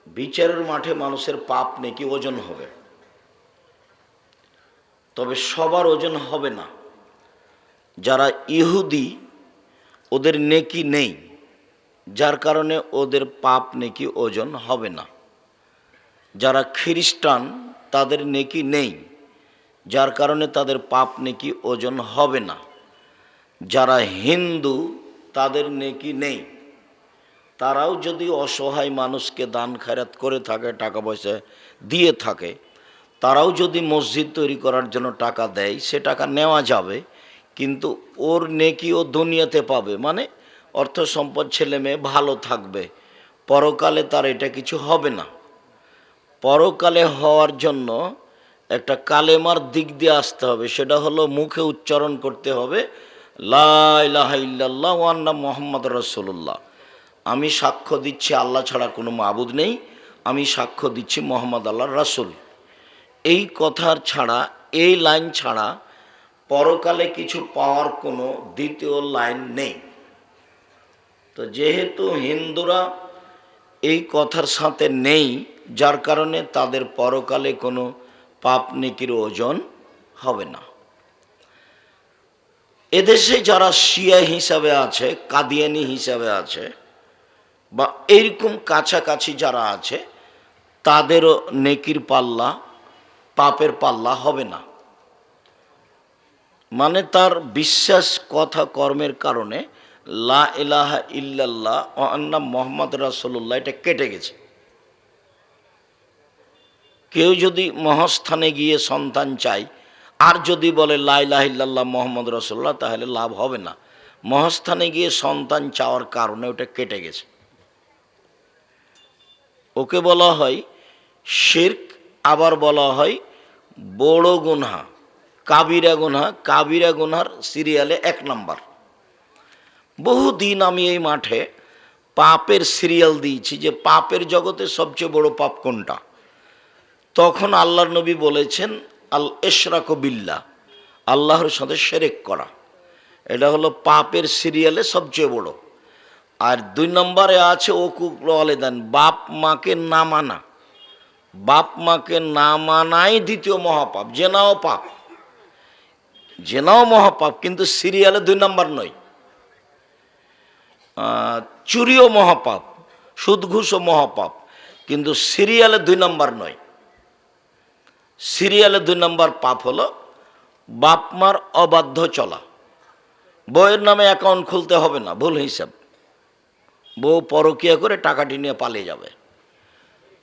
বিচারের মাঠে মানুষের পাপ নেকি ওজন হবে, তবে সবার ওজন হবে না। যারা ইহুদি ওদের নেকি নেই, যার কারণে ওদের পাপ নেকি ওজন হবে না। যারা খ্রিস্টান তাদের নেকি নেই, যার কারণে তাদের পাপ নেকি ওজন হবে না। যারা হিন্দু তাদের নেকি নেই, তারাও যদি অসহায় মানুষকে দান খয়রাত করে থাকে, টাকা পয়সা দিয়ে থাকে, তারাও যদি মসজিদ তৈরি করার জন্য টাকা দেয়, সে টাকা নেওয়া যাবে, কিন্তু ওর নেকি ও দুনিয়াতে পাবে, মানে অর্থ সম্পদ, ছেলে মেয়ে ভালো থাকবে। পরকালে তার এটা কিছু হবে না। পরকালে হওয়ার জন্য একটা কালেমার দিক দিয়ে আসতে হবে, সেটা হলো মুখে উচ্চারণ করতে হবে, লা ইলাহা ইল্লাল্লাহ ওয়া আন্না মুহাম্মাদ রাসূলুল্লাহ। আমি সাক্ষ্য দিচ্ছি আল্লাহ ছাড়া কোনো মাবুদ নেই, আমি সাক্ষ্য দিচ্ছি মোহাম্মদ আল্লাহর রাসূল। এই কথার ছাড়া, এই লাইন ছাড়া পরকালে কিছু পাওয়ার কোনো দ্বিতীয় লাইন নেই। তো যেহেতু হিন্দুরা এই কথার সাথে নেই, যার কারণে তাদের পরকালে কোনো পাপ নেকির ওজন হবে না। এদেশে যারা শিয়া হিসাবে আছে, কাদিয়ানি হিসাবে আছে, বা এইরকম কাছাকাছি যারা আছে, তাদেরও নেকির পাল্লা, পাপের পাল্লা হবে না। মানে তার বিশ্বাস, কথা, কর্মের কারণে লা ইলাহা ইল্লাল্লাহ ওয়া আন্না মুহাম্মাদ রাসূলুল্লাহ এটা কেটে গেছে। কেউ যদি মহাস্থানে গিয়ে সন্তান চায় আর যদি বলে লা ইলাহা ইল্লাল্লাহ মুহাম্মদ রাসূলুল্লাহ, তাহলে লাভ হবে না। মহাস্থানে গিয়ে সন্তান চাওয়ার কারণে ওটা কেটে গেছে। ওকে বলা হয় শিরক, আবার বলা হয় বড় গুনাহ, কাবিরা গুনাহ। কাবিরা গুনার সিরিয়ালে 1 নাম্বার। বহুদিন আমি এই মাঠে পাপের সিরিয়াল দিয়েছি যে পাপের জগতে সবচেয়ে বড় পাপ কোনটা। তখন আল্লাহর নবী বলেছেন আল ইশরাকু বিল্লাহ, আল্লাহর সাথে শিরক করা। এটা হলো পাপের সিরিয়ালে সবচেয়ে বড়। আর 2 নম্বরে আছে উকুকুল ওয়ালিদাইন, বাপ মাকে না মানা। বাপ মাকে না মানাই দ্বিতীয় মহাপাপ। জেনাও পাপ, জেনাও মহাপাপ, কিন্তু সিরিয়ালে 2 নম্বর নয়। চুরিও মহাপাপ, সুদ ঘুষও মহাপাপ, কিন্তু সিরিয়ালে 2 নম্বর নয়। সিরিয়ালে 2 নম্বর পাপ হলো বাপ মার অবাধ্য চলা। বউয়ের নামে অ্যাকাউন্ট খুলতে হবে না, ভুল হিসাব। বউ পরকিয়া করে টাকাটি নিয়ে পালিয়ে যাবে।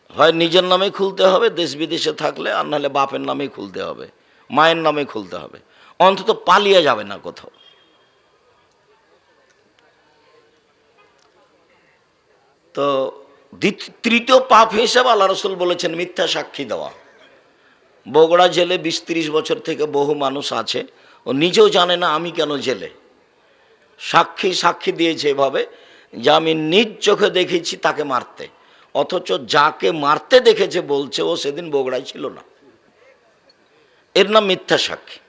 হয় নিজের নামে খুলতে হবে দেশ বিদেশে থাকলে, আর নাহলে বাপের নামেই খুলতে হবে, মায়ের নামে খুলতে হবে, অন্তত পালিয়ে যাবে না কোথাও। তো তৃতীয় পাপ হিসাবে আল্লাহ রাসূল বলেছেন মিথ্যা সাক্ষী দেওয়া। বগুড়া জেলে 20-30 বছর থেকে বহু মানুষ আছে, ও নিজেও জানে না আমি কেন জেলে। সাক্ষী দিয়েছে এভাবে যে আমি নিজ চোখে দেখেছি তাকে মারতে, অথচ যাকে মারতে দেখেছে বলছে ও সেদিন বগুড়ায় ছিল না। এর নাম মিথ্যা সাক্ষী।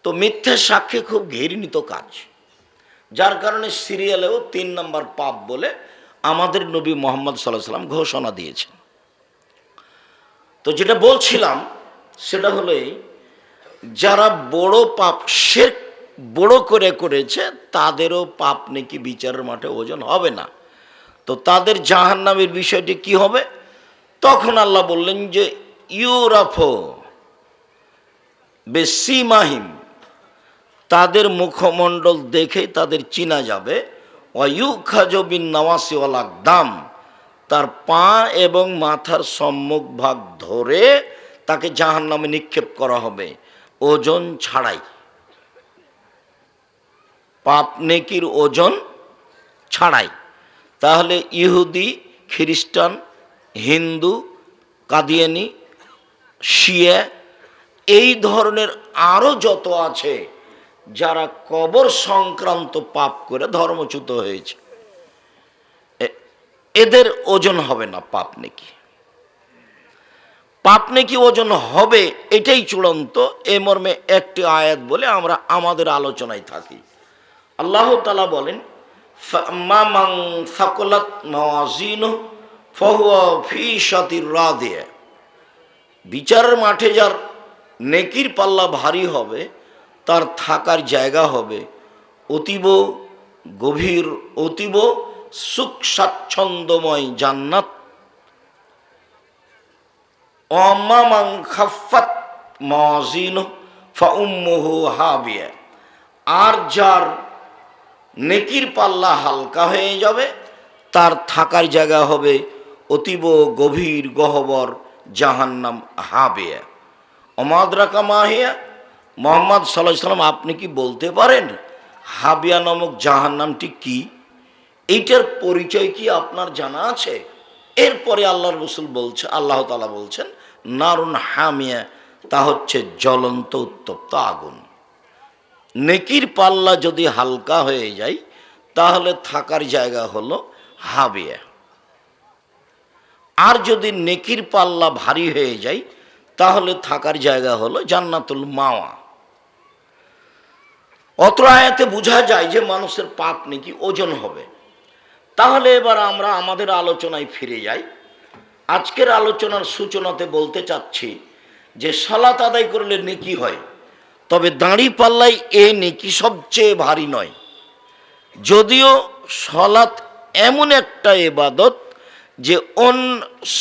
তো মিথ্যা সাক্ষী খুব ঘৃণিত কাজ, যার কারণে সিরিয়ালেও 3 নম্বর পাপ বলে আমাদের নবী মুহাম্মদ সাল্লাল্লাহু আলাইহি ওয়াসাল্লাম ঘোষণা দিয়েছেন। তো যেটা বলছিলাম সেটা হলো যারা বড় পাপ, শিরক বড় করে করেছে, তাদেরও পাপ নাকি বিচারের মাঠে ওজন হবে না। তো তাদের জাহান্নামের বিষয়টি কি হবে? তখন আল্লাহ বললেন যে ইউরাফো বেসিমাহিম, তাদের মুখমণ্ডল দেখে তাদের চিনা যাবে। ওয়ায়ুখাযু বিন নাওয়াসি ওয়াল আকদাম, তার পা এবং মাথার সম্মুখ ভাগ ধরে তাকে জাহান্নামে নিক্ষেপ করা হবে ওজন ছাড়াই। পাপ নেকির ওজন ছাড়াই। তাহলে ইহুদি, খ্রিস্টান, হিন্দু, কাদিয়ানি, শিয়া, এই ধরনের আরও যত আছে যারা কবর সংক্রান্ত পাপ করে ধর্মচ্যুত হয়েছে, এদের ওজন হবে না পাপ নেকি। পাপ নেকি ওজন হবে, এটাই চূড়ান্ত। এ মর্মে একটি আয়াত বলে আমরা আমাদের আলোচনায় থাকি। আল্লাহ তাআলা বলেন ফাম্মা মান সাকুলাত মাওয়াজিনুহু ফাহুয়া ফি শাতির রাদিয়া, বিচারের মাঠে যার নেকির পাল্লা ভারী হবে তার থাকার জায়গা হবে অতীব গভীর, অতীব সুখ স্বাচ্ছন্দ্যময় জান্নাত। ওয়াম্মা মান খাফফাত মাওয়াজিনুহু ফাউম্মুহু হাবিয়া, আর যার নেকির পাল্লা হালকা হয়ে যাবে তার থাকার জায়গা হবে অতীব গভীর গহ্বর জাহান্নাম, হাবিয়া। অমাদ্রাকা মাহিয়া, মোহাম্মদ সাল্লাল্লাহু আলাইহি সাল্লাম আপনি কি বলতে পারেন হাবিয়া নামক জাহান্নামটি কি? এইটার পরিচয় কি আপনার জানা আছে? এরপরে আল্লাহর রাসূল বলছে, আল্লাহ তাআলা বলছেন নারুন হামিয়া, তা হচ্ছে জ্বলন্ত উত্তপ্ত আগুন। নেকির পাল্লা যদি হালকা হয়ে যায় তাহলে থাকার জায়গা হলো হাবিয়া, আর যদি নেকির পাল্লা ভারী হয়ে যায় তাহলে থাকার জায়গা হলো জান্নাতুল মাওয়া। অত্র আয়াতে বোঝা যায় যে মানুষের পাপ নেকি ওজন হবে। তাহলে এবার আমরা আমাদের আলোচনায় ফিরে যাই। আজকের আলোচনার সূচনাতে বলতে চাচ্ছি যে সালাত আদায় করলে নেকি হয়, তবে দাঁড়ি পাল্লাই এ নেকি সবচেয়ে ভারী নয়। যদিও সালাত এমন একটা ইবাদত যে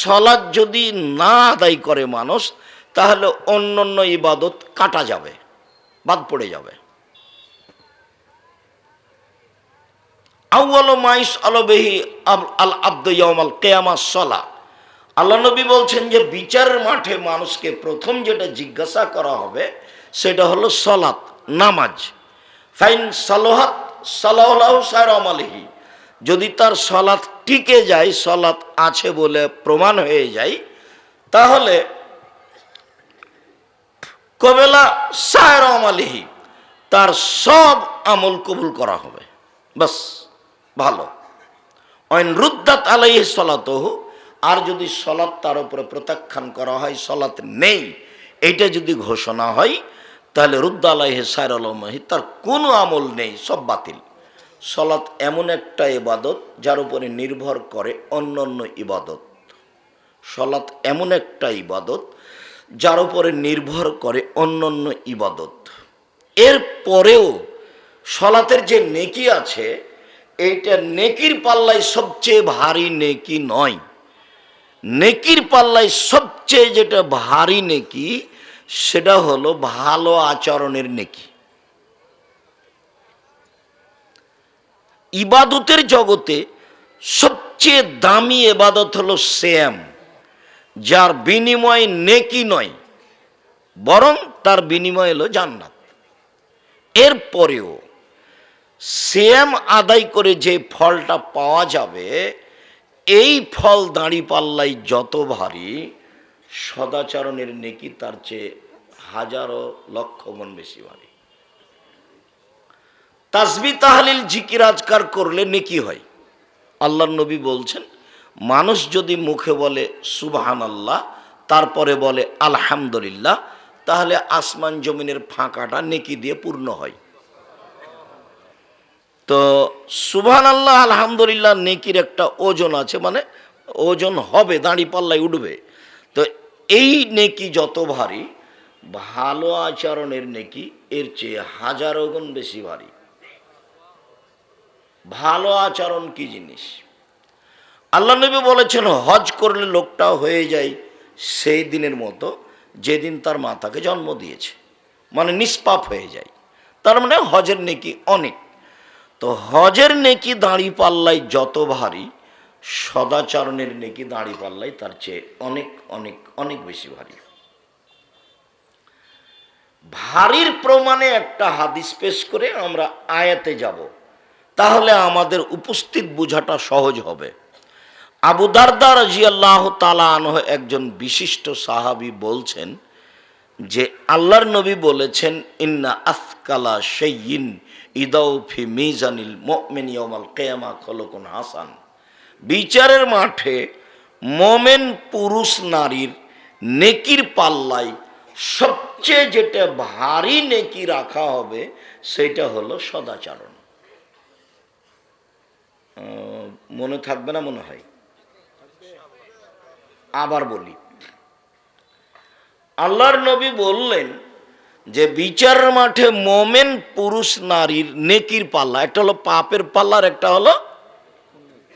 সালাত যদি না আদায় করে মানুষ তাহলে অন্যান্য ইবাদত কাটা যাবে, বাদ পড়ে যাবে। আউয়ালু মা ইসআলু বিহি আল আবদু ইয়াউমাল কিয়ামাহ সালাহ, আল্লাহ নবী বলছেন যে বিচারের মাঠে মানুষকে প্রথম যেটা জিজ্ঞাসা করা হবে সেটা হলো সালাত, নামাজ। ফাইন সালাহাত সালাহু সাইর আমালিহি, যদি তার সালাত টিকে যায়, সালাত আছে বলে প্রমাণ হয়ে যায়, তাহলে কবেলা সাইর আমালিহি, তার সব আমল কবুল করা হবে, বাস ভালো। অইন রুদ্দাত আলাইহি সালাতুহু, আর যদি সালাত তার উপরে প্রত্যাখ্যান করা হয়, সালাত নেই এইটা যদি ঘোষণা হয়, তাহলে রুদ্দা আলাইহি সাইর আলমাহি, তার কোনো আমল নেই, সব বাতিল। সালাত এমন একটা ইবাদত যার উপরে নির্ভর করে অন্যান্য ইবাদত। সালাত এমন একটা ইবাদত যার উপরে নির্ভর করে অন্যান্য ইবাদত। এর পরেও সালাতের যে নেকি আছে এইটা নেকির পাল্লায় সবচেয়ে ভারী নেকি নয়। নেকির পাল্লায় সবচেয়ে যেটা ভারী নেকি সেটা হলো ভালো আচরণের নেকি। ইবাদতের জগতে সবচেয়ে দামি ইবাদত হলো সিয়াম, যার বিনিময় নেকি নয় বরং তার বিনিময় হলো জান্নাত। এরপরেও সিয়াম আদায় করে যে ফলটা পাওয়া যাবে, এই ফল দাঁড়িপাল্লায় যত ভারী, সদাচরণের নেকি তার চেয়ে হাজারো লক্ষ গুণ বেশি ভারী। তাসবিহ তাহলিল জিকির আজকার করলে নেকি হয়। আল্লাহর নবী বলছেন মানুষ যদি মুখে বলে সুবহানাল্লাহ তারপরে বলে আলহামদুলিল্লাহ, তাহলে আসমান জমিনের ফাঁকাটা নেকি দিয়ে পূর্ণ হয়। তো সুবহানাল্লাহ আলহামদুলিল্লাহ নেকির একটা ওজন আছে, মানে ওজন হবে, দাঁড়ি পাল্লায় উঠবে। তো এই নেকি যত ভারী, ভালো আচরণের নেকি এর চেয়ে হাজারো গুণ বেশি ভারী। ভালো আচরণ কি জিনিস? আল্লাহ নবী বলেছেন হজ করলে লোকটা হয়ে যায় সেই দিনের মতো যেদিন তার মাতাকে জন্ম দিয়েছে, মানে নিষ্পাপ হয়ে যায়। তার মানে হজের নেকি অনেক। তো হজের নেকি দাঁড়ি পাল্লায় যত ভারী, সদাচরণের নেকি দাঁড়ি পাল্লায় তার চেয়ে অনেক অনেক অনেক বেশি ভারী। ভারীর প্রমাণে একটা হাদিস পেশ করে আমরা আয়াতে যাব, তাহলে আমাদের উপস্থিত বোঝাটা সহজ হবে। আবু দারদা রাদিয়াল্লাহু তাআলা আনহু একজন বিশিষ্ট সাহাবী বলছেন যে আল্লাহর নবী বলেছেন ইন্না আথকালা শাইইন ইদাউ ফি মিজানিল মুমিন ইয়াউমাল কিয়ামা খলকুন হাসান, বিচারের মাঠে মোমেন পুরুষ নারীর নেকির পাল্লায় সবচেয়ে যেটা ভারী নেকি রাখা হবে সেটা হলো সদাচরণ। মনে থাকবে না মনে হয়? আবার বলি, আল্লাহর নবী বললেন যে বিচার মাঠে মোমেন পুরুষ নারীর নেকির পাল্লা, একটা হলো পাপের পাল্লা আর একটা হলো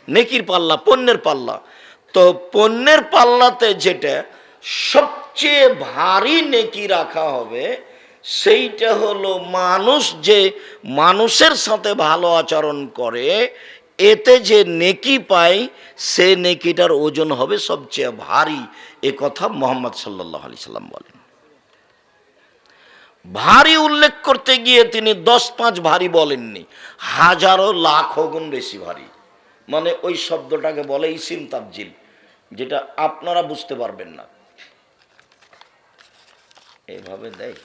নেকির পাল্লা, পণ্যের পাল্লা। তো পণ্যের পাল্লাতে যেটা সবচেয়ে ভারী নেকি রাখা হবে সেইটা হলো মানুষ যে মানুষের সাথে ভালো আচরণ করে এতে যে নেকি পায় সে নেকিটার ওজন হবে সবচেয়ে ভারী। এ কথা মুহাম্মদ সাল্লাল্লাহু আলাইহি সাল্লাম বলেন। ভারী উল্লেখ করতে গিয়ে তিনি 10-5 ভারী বলেননি, হাজারো লাখো গুণ বেশি ভারী। মানে ওই শব্দটাকে বলে ইসিম তাবজিল, যেটা আপনারা বুঝতে পারবেন না। এইভাবে দেয়,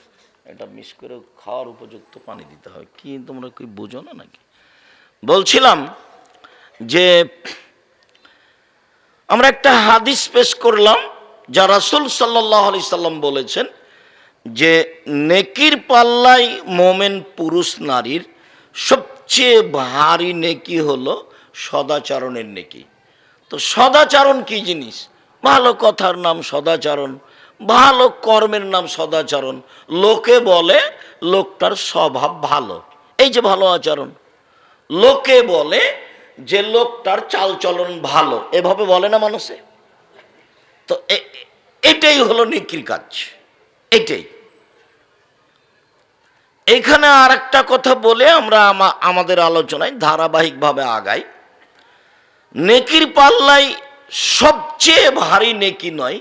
এটা মিস করে খাওয়ার উপযুক্ত পানি দিতে হয়। কি তোমরা কি বুঝো না নাকি? বলছিলাম যে আমরা একটা হাদিস পেশ করলাম যা রাসূল সাল্লাল্লাহু আলাইহি সাল্লাম বলেছেন যে নেকির পাল্লাই মোমেন পুরুষ নারীর সবচেয়ে ভারী নেকি হলো সদাচরণের নেকি। তো সদাচরণ কি জিনিস? ভালো কথার নাম সদাচরণ, ভালো কর্মের নাম সদাচরণ। লোকে বলে লোকটার স্বভাব ভালো, এই যে ভালো আচরণ। লোকে বলে যে লোকটার চালচলন ভালো, এভাবে বলে না মানুষে? তো এটাই হলো নেকির কাজ, এটাই। এইখানে আর একটা কথা বলে আমরা আমাদের আলোচনায় ধারাবাহিকভাবে আগাই। নেকির পাল্লাই সবচেয়ে ভারী নেকি নয়,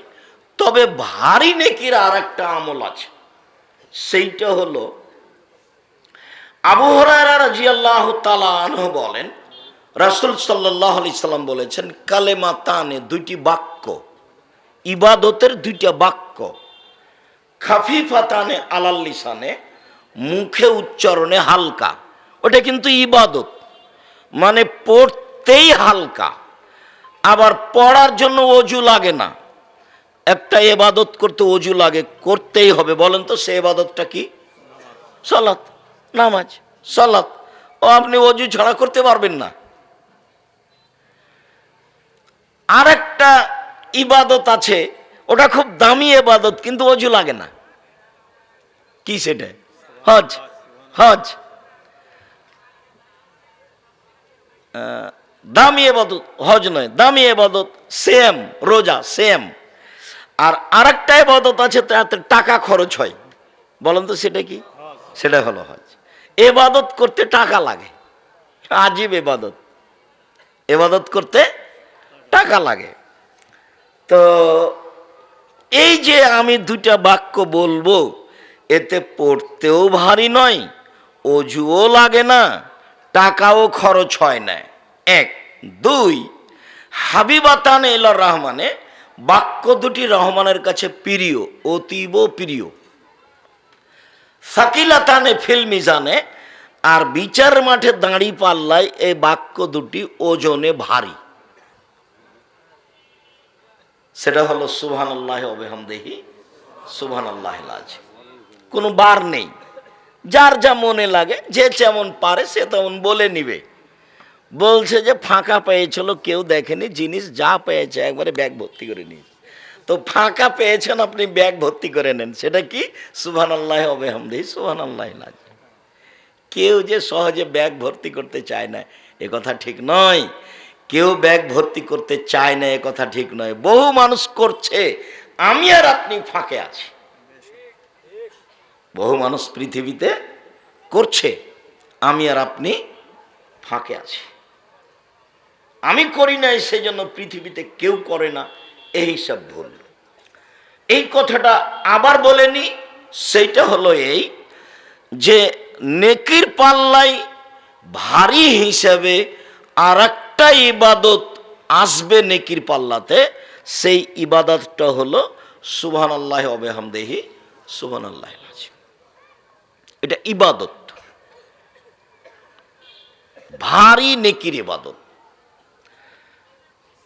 তবে ভারী নেকির আর একটা আমল আছে। সেইটা হলো আবু হুরায়রা রাদিয়াল্লাহু তাআলা আনহু বলেন রাসূল সাল্লাল্লাহু আলাইহি সাল্লাম বলেছেন, কালেমাতানে, দুইটি বাক্য, ইবাদতের দুইটা বাক্য, খাফিফাতানে আলাল লিসানে, মুখে উচ্চারণে হালকা। ওটা কিন্তু ইবাদত, মানে পড়তেই হালকা, আবার পড়ার জন্য অজু লাগে না। একটা ইবাদত করতে অজু লাগে, করতেই হবে। বলেন তো সে ইবাদতটা কি? সালাত, নামাজ, সালাত। ও আপনি অজু ছাড়া করতে পারবেন না। আর একটা ইবাদত আছে, ওটা খুব দামি ইবাদত, কিন্তু অজু লাগে না। কি সেটা? হজ। হজ দামি ইবাদত, হজ নয়, দামি ইবাদত। সেম রোজা, সেম। আর আরেকটা ইবাদত আছে তাতে টাকা খরচ হয়। বলেন তো সেটা কি? সেটা হলো হজ। ইবাদত করতে টাকা লাগে, আজীব ইবাদত। ইবাদত করতে টাকা লাগে। তো এই যে আমি দুইটা বাক্য বলবো, এতে পড়তেও ভারী নয়, অজুও লাগে না, টাকাও খরচ হয় না। এক। দুই, হাবিবাতান ইলার রহমানে, বাক্য দুটি রহমানের কাছে প্রিয়, অতীব প্রিয়। সাকিলাতানে ফিল মিজানে, আর বিচার মাঠে দাঁড়ি পাল্লায় এই বাক্য দুটি ওজনে ভারী। সেটা হলো সুবহানাল্লাহি ওয়া বিহামদিহি সুবহানাল্লাহিল আযীম। কোনো বার নেই, যার যা মনে লাগে, যে যেমন পারে সে তেমন বলে নিবে। বলছে যে ফাঁকা পেয়েছিল, কেউ দেখেনি, জিনিস যা পেয়েছে একবারে ব্যাগ ভর্তি করে নিয়েছে। তো ফাঁকা পেয়েছেন, আপনি ব্যাগ ভর্তি করে নেন। সেটা কি? সুবহানাল্লাহি ওয়া বিহামদিহি সুবহানাল্লাহিল আযীম। কেউ যে সহজে ব্যাগ ভর্তি করতে চায় না এ কথা ঠিক নয়। কেউ ব্যাগ ভর্তি করতে চায় না এ কথা ঠিক নয়। বহু মানুষ করছে, আমি আর আপনি ফাঁকে আছি। বহু মানুষ পৃথিবীতে করছে, আমি আর আপনি ফাঁকে আছি। আমি করি নাই সেজন্য পৃথিবীতে কেউ করে না, এই সব ভুল। এই কথাটা আবার বলেনি। সেইটা হলো এই যে নেকির পাল্লাই ভারী হিসাবে আর একটা ইবাদত আসবে নেকির পাল্লাতে। সেই ইবাদতটা হলো সুবহানাল্লাহি ওয়া বিহামদিহি সুবহানাল্লাহিল আযীম। এটা ইবাদত, ভারী নেকির ইবাদত।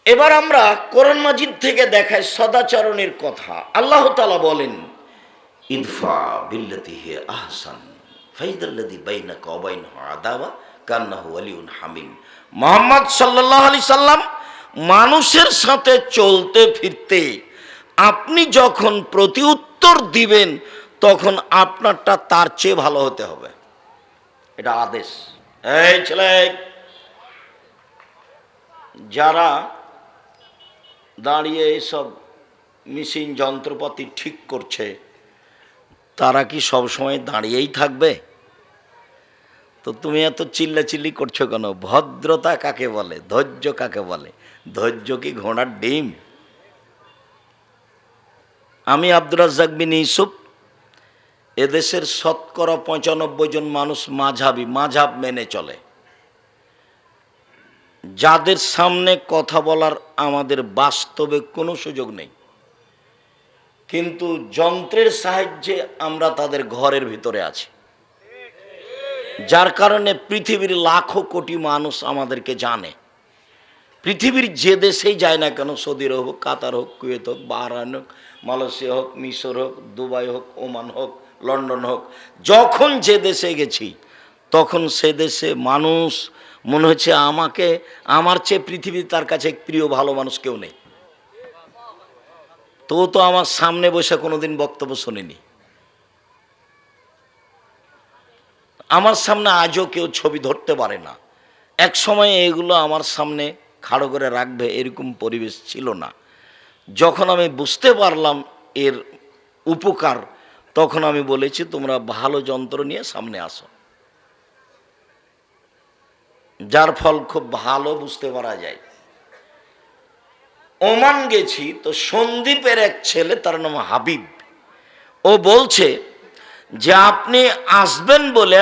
এবার আমরা কোরআন মাজিদ থেকে দেখাই সদাচরণের কথা। আল্লাহ তাআলা বলেন, ইদফা বিল্লাতি হি আহসান ফাইদাল্লাযী বাইনাকা ওয়া বাইনাহু আদাওয়া কান্নাহু ওয়ালিয়ুন হামিম। মুহাম্মদ সাল্লাল্লাহু আলাইহি সাল্লাম মানুষের সাথে চলতে ফিরতে আপনি যখন প্রতি উত্তর দিবেন তখন আপনারটা তার চেয়ে ভালো হতে হবে, এটা আদেশ। এই ছেলে, যারা দাঁড়িয়ে এইসব মেশিন যন্ত্রপাতি ঠিক করছে তারা কি সব সময় দাঁড়িয়েই থাকবে? তো তুমি এত চিল্লাচিল্লি করছো কেন? ভদ্রতা কাকে বলে, ধৈর্য কাকে বলে? ধৈর্য কি ঘোড়ার ডিম? আমি আব্দুর রাজ্জাক বিন ইউসুফ, এদেশের শতকরা ৯৫ জন মানুষ মাঝহাব মেনে চলে, যাদের সামনে কথা বলার আমাদের বাস্তবে কোনো সুযোগ নেই, কিন্তু যন্ত্রের সাহায্যে আমরা তাদের ঘরের ভিতরে আছি, যার কারণে পৃথিবীর লাখো কোটি মানুষ আমাদেরকে জানে। পৃথিবীর যে দেশেই যায় না কেন, সৌদি আরব হোক, কাতার হোক, কুয়েত হোক, বাহরাইন হোক, মালয়েশিয়া হোক, মিশর হোক, দুবাই হোক, ওমান হোক, লন্ডন হোক, যখন যে দেশে গেছি তখন সে দেশে মানুষ মনে হচ্ছে আমাকে, আমার চেয়ে পৃথিবীর তার কাছে প্রিয় ভালো মানুষ কেউ নেই। তো আমার সামনে বসে কোনোদিন বক্তব্য শোনেনি, আমার সামনে আজও কেউ ছবি ধরতে পারে না। এক সময় এগুলো আমার সামনে খাড়ো করে রাখবে এরকম পরিবেশ ছিল না। যখন আমি বুঝতে পারলাম এর উপকার, তখন আমি বলেছি তোমরা ভালো যন্ত্র নিয়ে সামনে আসো, যার ফল খুব ভালো বুঝতে পারা যায়। ওমান গেছি তো সন্দীপের এক ছেলে, তার নাম হাবিব, ও বলছে যে আপনি আসবেন বলে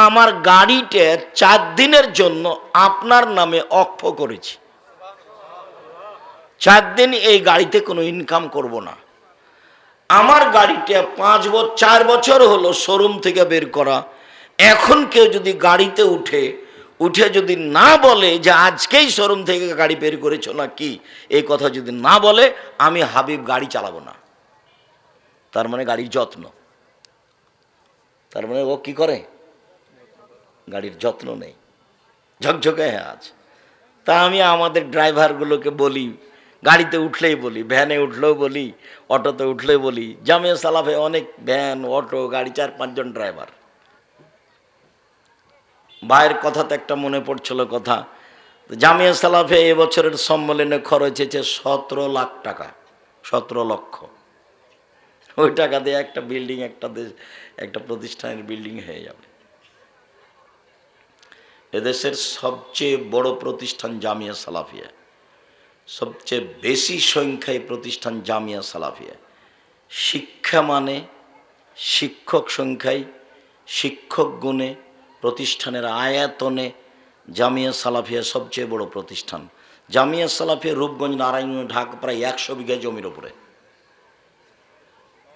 আমার গাড়িতে 4 দিনের জন্য আপনার নামে অক্ষ করেছি। 4 দিন এই গাড়িতে কোনো ইনকাম করব না। আমার গাড়িটা 4 বছর হলো শোরুম থেকে বের করা। এখন কেউ যদি গাড়িতে উঠে যদি না বলে যে আজকেই শোরুম থেকে গাড়ি বের করেছো না কি, এই কথা যদি না বলে, আমি হাবিব গাড়ি চালাবো না। তার মানে গাড়ির যত্ন, তার মানে ও কি করে? গাড়ির যত্ন নেই, ঝকঝকে আছে। তা আমি আমাদের ড্রাইভারগুলোকে বলি, গাড়িতে উঠলেই বলি, ভ্যানে উঠলেও বলি, অটোতে উঠলেই বলি, জামিয়া সালাফে অনেক ভ্যান, অটো, গাড়ি, 4-5 জন ড্রাইভার। ভাইয়ের কথাতে একটা মনে পড়ছিল কথা, জামিয়া সালাফে এবছরের সম্মেলনে খরচ হয়েছে 17 লাখ টাকা, 17 লক্ষ। ওই টাকা দিয়ে একটা বিল্ডিং, একটা প্রতিষ্ঠানের বিল্ডিং হয়ে যাবে। এদেশের সবচেয়ে বড় প্রতিষ্ঠান জামিয়া সালাফিয়া, সবচেয়ে বেশি সংখ্যায় প্রতিষ্ঠান জামিয়া সালাফিয়া। শিক্ষা মানে, শিক্ষক সংখ্যায়, শিক্ষক গুণে, প্রতিষ্ঠানের আয়াতনে জামিয়া সালাফিয়া সবচেয়ে বড় প্রতিষ্ঠান। জামিয়া সালাফিয়া রূপগঞ্জ, নারায়ণগঞ্জ, ঢাকা প্রায় 100 বিঘা জমির ওপরে।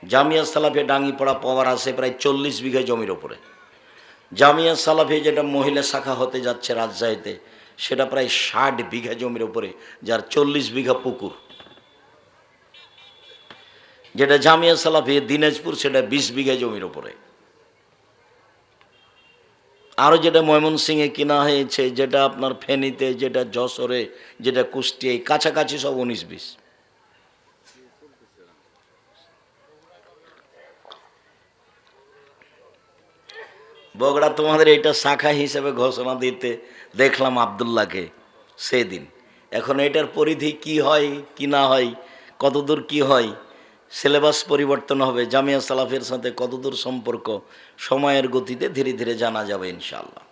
জামিয়া সালাফিয়া ডাঙ্গিপাড়া পাওয়ার আছে প্রায় 40 বিঘা জমির ওপরে। জামিয়া সালাফিয়া যেটা মহিলা শাখা হতে যাচ্ছে রাজশাহীতে, সেটা প্রায় 60 বিঘা জমির ওপরে, যার 40 বিঘা পুকুর। যেটা জামিয়া সালাফিয়া দিনাজপুর, সেটা 20 বিঘা জমির ওপরে। আরও যেটা ময়মনসিংহে কিনা হয়েছে, যেটা আপনার ফেনীতে, যেটা যশোরে, যেটা কুষ্টিয়ায়, কাছাকাছি সব 19-20। বগুড়া তোমাদের এটা শাখা হিসেবে ঘোষণা দিতে দেখলাম আবদুল্লাহকে সেদিন। এখন এটার পরিধি কি হয় কি না হয়, কতদূর কি হয়, সিলেবাস পরিবর্তন হবে, জামিয়া সালাফের সাথে কতদূর সম্পর্ক, সময়ের গতিতে ধীরে ধীরে জানা যাবে ইনশাআল্লাহ।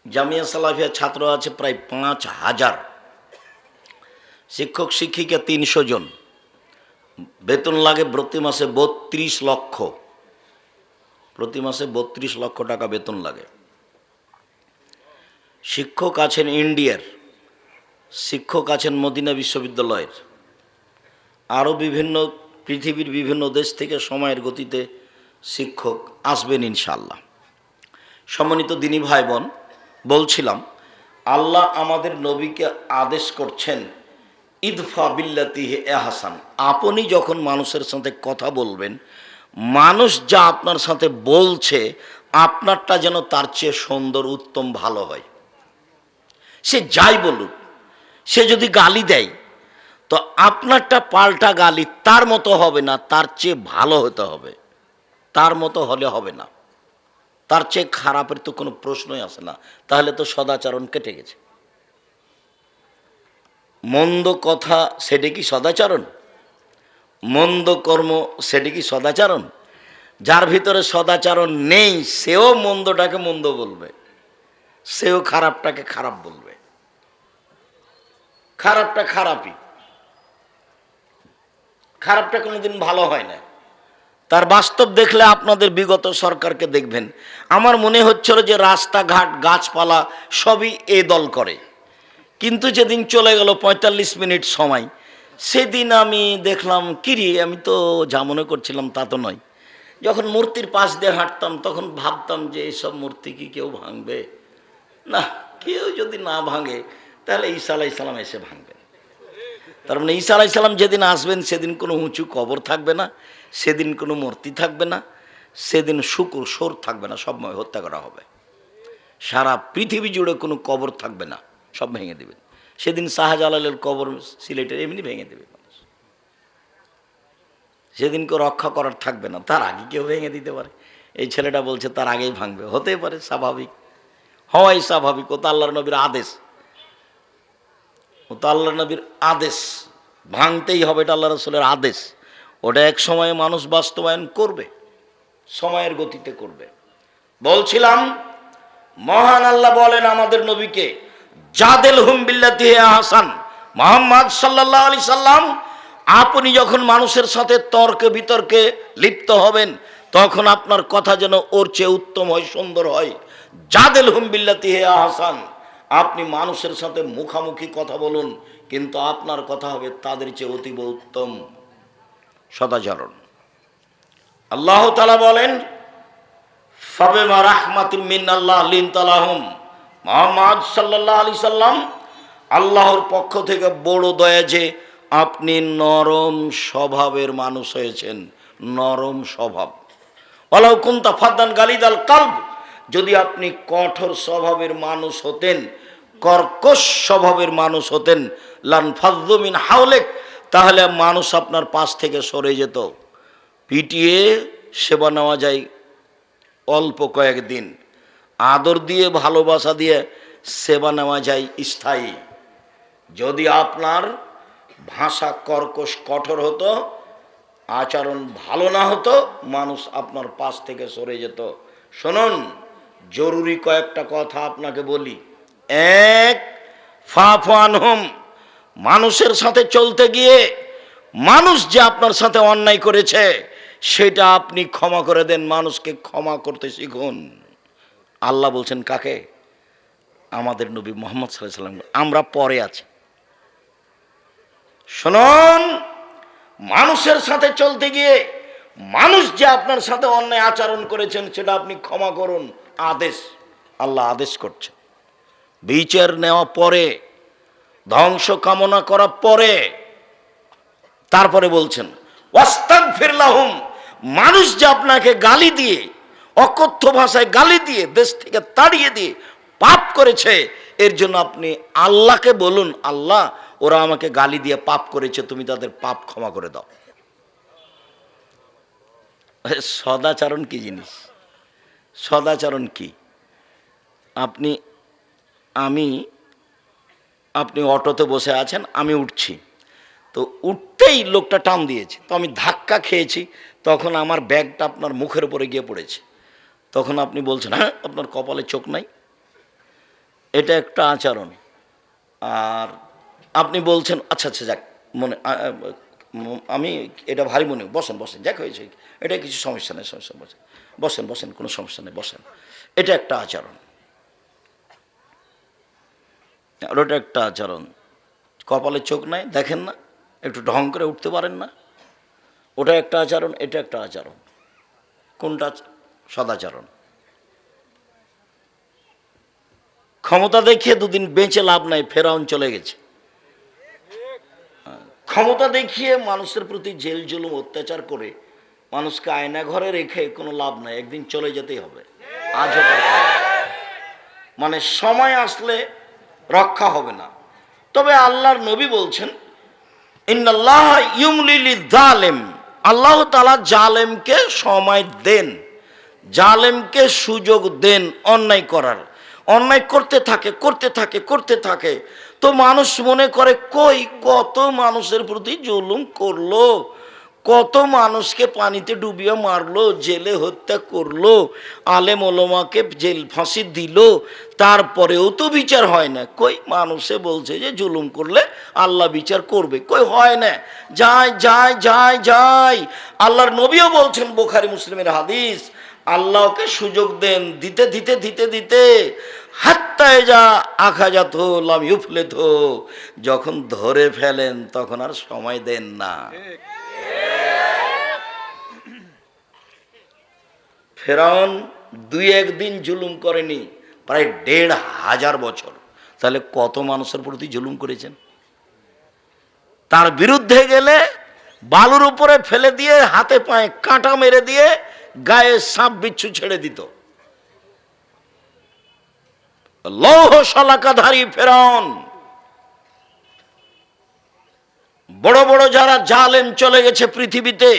জামিয়া সালাফিয়া ছাত্র আছে প্রায় 5000, শিক্ষক শিক্ষিকা 300 জন, বেতন লাগে প্রতি মাসে 32 লক্ষ, প্রতি মাসে 32 লক্ষ টাকা বেতন লাগে। শিক্ষক আছেন ইন্ডিয়ার, শিক্ষক আছেন মদিনা বিশ্ববিদ্যালয়ের, আরও বিভিন্ন পৃথিবীর বিভিন্ন দেশ থেকে সময়ের গতিতে শিক্ষক আসবেন ইনশাআল্লাহ। সম্মানিত দিনী ভাই বোন, বলছিলাম আল্লাহ আমাদের নবীকে আদেশ করছেন ইদফা বিল্লাতিহি আহসান, আপনি যখন মানুষের সাথে কথা বলবেন, মানুষ যা আপনার সাথে বলছে আপনারটা যেন তার চেয়ে সুন্দর, উত্তম, ভালো হয়। সে যাই বলুক, সে যদি গালি দেয় তো আপনারটা পাল্টা গালি তার মতো হবে না, তার চেয়ে ভালো হতে হবে। তার মতো হলে হবে না, তার চেয়ে খারাপের তো কোনো প্রশ্নই আসে না। তাহলে তো সদাচরণ কেটে গেছে। মন্দ কথা সেটা কি সদাচরণ? মন্দ কর্ম সেটা কি সদাচরণ? যার ভিতরে সদাচরণ নেই সেও মন্দটাকে মন্দ বলবে, সেও খারাপটাকে খারাপ বলবে। খারাপটা খারাপই, খারাপটা কোনোদিন ভালো হয় না। তার বাস্তব দেখলে আপনাদের বিগত সরকারকে দেখবেন, আমার মনে হচ্ছিল যে রাস্তাঘাট গাছপালা সবই এ দল করে। কিন্তু যেদিন চলে গেল ৪৫ মিনিট সময়, সেদিন আমি দেখলাম কিরি, আমি তো যা মনে করছিলাম তা তো নয়। যখন মূর্তির পাশ দিয়ে হাঁটতাম তখন ভাবতাম যে এইসব মূর্তি কি কেউ ভাঙবে? না, কেউ যদি না ভাঙে তাহলে ঈসা আলাইহিস সালাম এসে ভাঙবেন। তার মানে ঈসা আলাইহিস সালাম যেদিন আসবেন সেদিন কোনো উঁচু কবর থাকবে না, সেদিন কোনো মূর্তি থাকবে না, সেদিন শুকুর সোর থাকবে না, সব হত্যা করা হবে। সারা পৃথিবী জুড়ে কোনো কবর থাকবে না, সব ভেঙে দেবেন। সেদিন শাহজালালের কবর সিলেটের এমনি ভেঙে দেবে মানুষ। সেদিন কেউ রক্ষা করার থাকবে না, তার আগে কেউ ভেঙে দিতে পারে। এই ছেলেটা বলছে তার আগেই ভাঙবে, হতেই পারে, স্বাভাবিক, হওয়াই স্বাভাবিক। ও তো আল্লাহর নবীর আদেশ, ও তো আল্লাহর নবীর আদেশ, ভাঙতেই হবে, এটা আল্লাহ রাসূলের আদেশ। ওটা এক সময়ে মানুষ বাস্তবায়ন করবে, সময়ের গতিতে করবে। বলছিলাম, মহান আল্লাহ বলেন আমাদের নবীকে, জাদেল হুম বিল্লাতি হে আহসান, মুহাম্মদ সাল্লাল্লাহু আলাইহি সাল্লাম, আপনি যখন মানুষের সাথে তর্কে বিতর্কে লিপ্ত হবেন তখন আপনার কথা যেন ওর চেয়ে উত্তম হয়, সুন্দর হয়। জাদেল হুম বিল্লাতি হে আহসান, আপনি মানুষের সাথে মুখামুখি কথা বলুন, কিন্তু আপনার কথা হবে তাদের চেয়ে অতীব উত্তম, সদাচরণ। আল্লাহ তাআলা বলেন, ফাবিমা রাহমাতিম মিনাল্লাহ লিনতা লাহুম, মুহাম্মদ সাল্লাল্লাহু আলাইহি সাল্লাম, আল্লাহর পক্ষ থেকে বড় দয়া যে আপনি নরম স্বভাবের মানুষ হয়েছেন। নরম স্বভাব। ওয়ালাউ কুনতা ফাদ্দান গালিদাল কালব, যদি আপনি কঠোর স্বভাবের মানুষ হতেন, কর্কশ স্বভাবের মানুষ হতেন, লান ফাযযু মিন হাওলিক, তাহলে মানুষ আপনার পাশ থেকে সরে যেত। পিটিয়ে সেবা নেওয়া যায় অল্প কয়েকদিন, আদর দিয়ে ভালোবাসা দিয়ে সেবা নেওয়া যায় স্থায়ী। যদি আপনার ভাষা কর্কশ কঠোর হতো, আচরণ ভালো না হতো, মানুষ আপনার পাশ থেকে সরে যেত। শুনুন, জরুরি কয়েকটা কথা আপনাকে বলি। এক, ফাফু আনহুম, মানুষের সাথে চলতে গিয়ে মানুষ যে আপনার সাথে অন্যায় করেছে সেটা আপনি ক্ষমা করে দেন, মানুষকে ক্ষমা করতে শিখুন। আল্লাহ বলছেন কাকে? আমাদের নবী মুহাম্মদ সাল্লাল্লাহু আলাইহি সাল্লাম। আমরা পরে আছি। শুনুন, মানুষের সাথে চলতে গিয়ে মানুষ যে আপনার সাথে অন্যায় আচরণ করেছেন সেটা আপনি ক্ষমা করুন, আদেশ। আল্লাহ আদেশ করছে। বিচার নেওয়া পরে, ধ্বংস কামনা করা পরে, তারপরে বলছেন ওয়াস্তাগফির লাহুম, মানুষ যে আপনাকে গালি দিয়ে, অকথ্য ভাষায় গালি দিয়ে, দেশ থেকে তাড়িয়ে দিয়ে পাপ করেছে, এর জন্য আপনি আল্লাহকে বলুন, আল্লাহ ওরা আমাকে গালি দিয়ে পাপ করেছে, তুমি তাদের পাপ ক্ষমা করে দাও। সদাচরণ কি জিনিস? সদাচরণ কি? আপনি অটোতে বসে আছেন, আমি উঠছি, তো উঠতেই লোকটা টান দিয়েছে, তো আমি ধাক্কা খেয়েছি, তখন আমার ব্যাগটা আপনার মুখের উপরে গিয়ে পড়েছে। তখন আপনি বলছেন হ্যাঁ আপনার কপালে চোখ নাই, এটা একটা আচরণ। আর আপনি বলছেন আচ্ছা আচ্ছা যাক, মনে আমি এটা ভারী মনে, বসেন বসেন, যাক হয়েছে, এটা কিছু সমস্যা নেই, সমস্যা, বসেন বসেন বসেন, কোনো সমস্যা নেই, বসেন। এটা একটা আচরণ, ওটা একটা আচরণ। কপালে চোখ নাই, দেখেন না, একটু ঢং করে উঠতে পারেন না, ওটা একটা আচরণ, এটা একটা আচরণ। কোনটা সদাচরণ? ক্ষমতা দেখিয়ে দুদিন বেঁচে লাভ নাই, ফেরাউন চলে গেছে। ক্ষমতা দেখিয়ে মানুষের প্রতি জেল জুলুম অত্যাচার করে মানুষকে আয়না ঘরে রেখে কোনো লাভ নাই, একদিন চলে যেতেই হবে। আজ হোক আর কাল। মানে সময় আসলে রক্ষা হবে না। তবে আল্লাহর নবী বলছেন, ইন্নাল্লাহ ইউমলি লিয-যালিম, আল্লাহ তাআলা জালেমকে সময় দেন, জালেমকে সুযোগ দেন অন্যায় করার। অন্যায় করতে থাকে করতে থাকে করতে থাকে, তো মানুষ মনে করে কই কত মানুষের প্রতি জুলুম করলো, কত মানুষকে পানিতে ডুবিয়ে মারলো, জেলে হত্যা করলো, আলেম ওলামাকে জেল ফাঁসি দিল, তারপরেও তো বিচার হয় না। কই মানুষে বলছে যে জুলুম করলে আল্লাহ বিচার করবে, কই হয় না। যায় যায় যায় যায়, আল্লাহর নবীও বলছেন, বুখারী মুসলিমের হাদিস, আল্লাহকে সুযোগ দেন, দিতে দিতে দিতে দিতে হাত্তা যা আখাজাত লাম ইউফলেত, যখন ধরে ফেলেন তখন আর সময় দেন না। ফেরাউন দুই একদিন জুলুম করেনি, প্রায় ১৫০০ বছর। তাহলে কত মানুষের প্রতি জুলুম করেছেন। তার বিরুদ্ধে গেলে বালুর উপরে ফেলে দিয়ে হাতে পায়ে কাঁটা মেরে দিয়ে গায়ে সাপ বিচ্ছু ছেড়ে দিত। লৌহ শলাকাধারী ফেরাউন। বড় বড় যারা জালেম চলে গেছে পৃথিবীতে,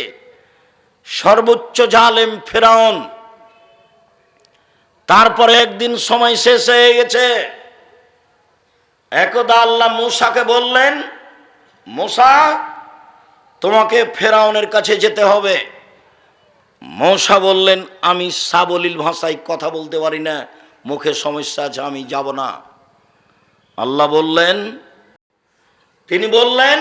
সর্বোচ্চ জালেম ফেরাউন। তারপরে একদিন সময় শেষ হয়ে গেছে। একদা আল্লাহ মূসাকে বললেন, মূসা তোমাকে ফেরাউনের কাছে যেতে হবে। মূসা বললেন, আমি সাবলীল ভাষায় কথা বলতে পারি না, মুখে সমস্যা আছে, আমি যাব না। আল্লাহ বললেন, তিনি বললেন,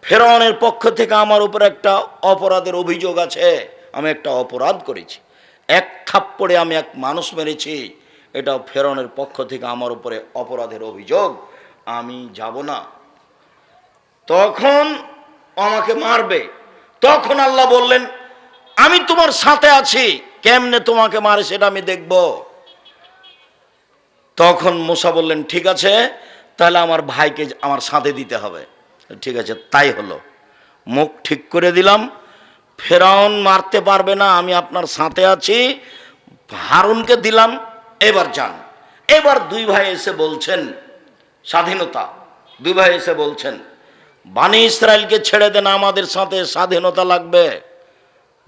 ফেরাউনের পক্ষ থেকে আমার উপর একটা অপরাধের অভিযোগ আছে, আমি একটা অপরাধ করেছি, এক থাপ্পড়ে আমি এক মানুষ মেরেছি, এটা ফেরাউনের পক্ষ থেকে আমার উপরে অপরাধের অভিযোগ, আমি যাব না। তখন আমাকে মারবে। তখন আল্লাহ বললেন, আমি তোমার সাথে আছি, কেমনে তোমাকে মারে সেটা আমি দেখব। তখন মূসা বললেন, ঠিক আছে, তাহলে আমার ভাইকে আমার সাথে দিতে হবে। ঠিক আছে, তাই হলো। মুখ ঠিক করে দিলাম, ফেরাউন মারতে পারবে না, আমি আপনার সাথে আছি। হারুনকে দিলাম, এবার যান। এবার দুই ভাই এসে বলছেন স্বাধীনতা। দুই ভাই এসে বলছেন, বানি ইসরায়েলকে ছেড়ে দেন, আমাদের সাথে স্বাধীনতা লাগবে।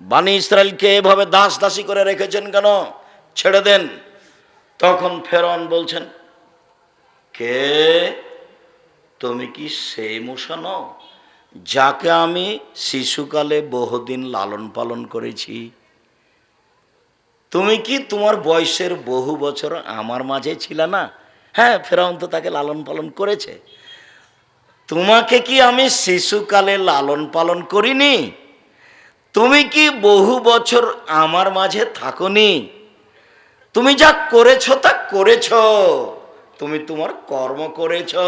বানি ইসরায়েলকে এভাবে দাস দাসী করে রেখেছেন কেন, ছেড়ে দেন। তখন ফেরাউন বলছেন, কে তুমি কি সেই মূসা নও যাকে আমি শিশুকালে বহুদিন লালন পালন করেছি? তুমি কি তোমার বয়সের বহু বছর আমার মাঝে ছিল না? হ্যাঁ, ফেরাউন তো তাকে লালন পালন করেছে। তোমাকে কি আমি শিশুকালে লালন পালন করিনি? তুমি কি বহু বছর আমার মাঝে থাকোনি? তুমি যা করেছো তা করেছো, তুমি তোমার কর্ম করেছো,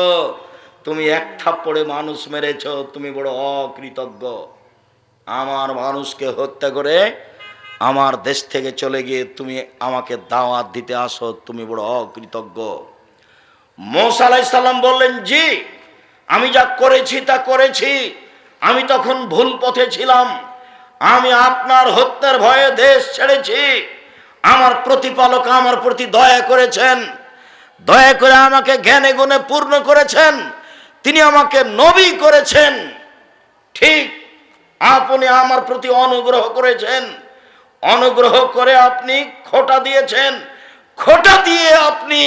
তুমি এক থাপ্পড়ে মানুষ মেরেছ, তুমি বড় অকৃতজ্ঞ। আমার মানুষকে হত্যা করে আমার দেশ থেকে চলে গিয়ে তুমি আমাকে দাওয়াত দিতে আসো, তুমি বড় অকৃতজ্ঞ। মূসা আলাইহিস সালাম বললেন, জি, আমি যা করেছি তা করেছি, আমি তখন ভুল পথে ছিলাম, আমি আপনার হত্যার ভয়ে দেশ ছেড়েছি। আমার প্রতিপালক আমার প্রতি দয়া করেছেন, দয়া করে আমাকে জ্ঞানে গুণে পূর্ণ করেছেন, তিনি আমাকে নবী করেছেন। ঠিক আপনি আমার প্রতি অনুগ্রহ করেছেন, অনুগ্রহ করে আপনি খোঁটা দিয়েছেন, খোঁটা দিয়ে আপনি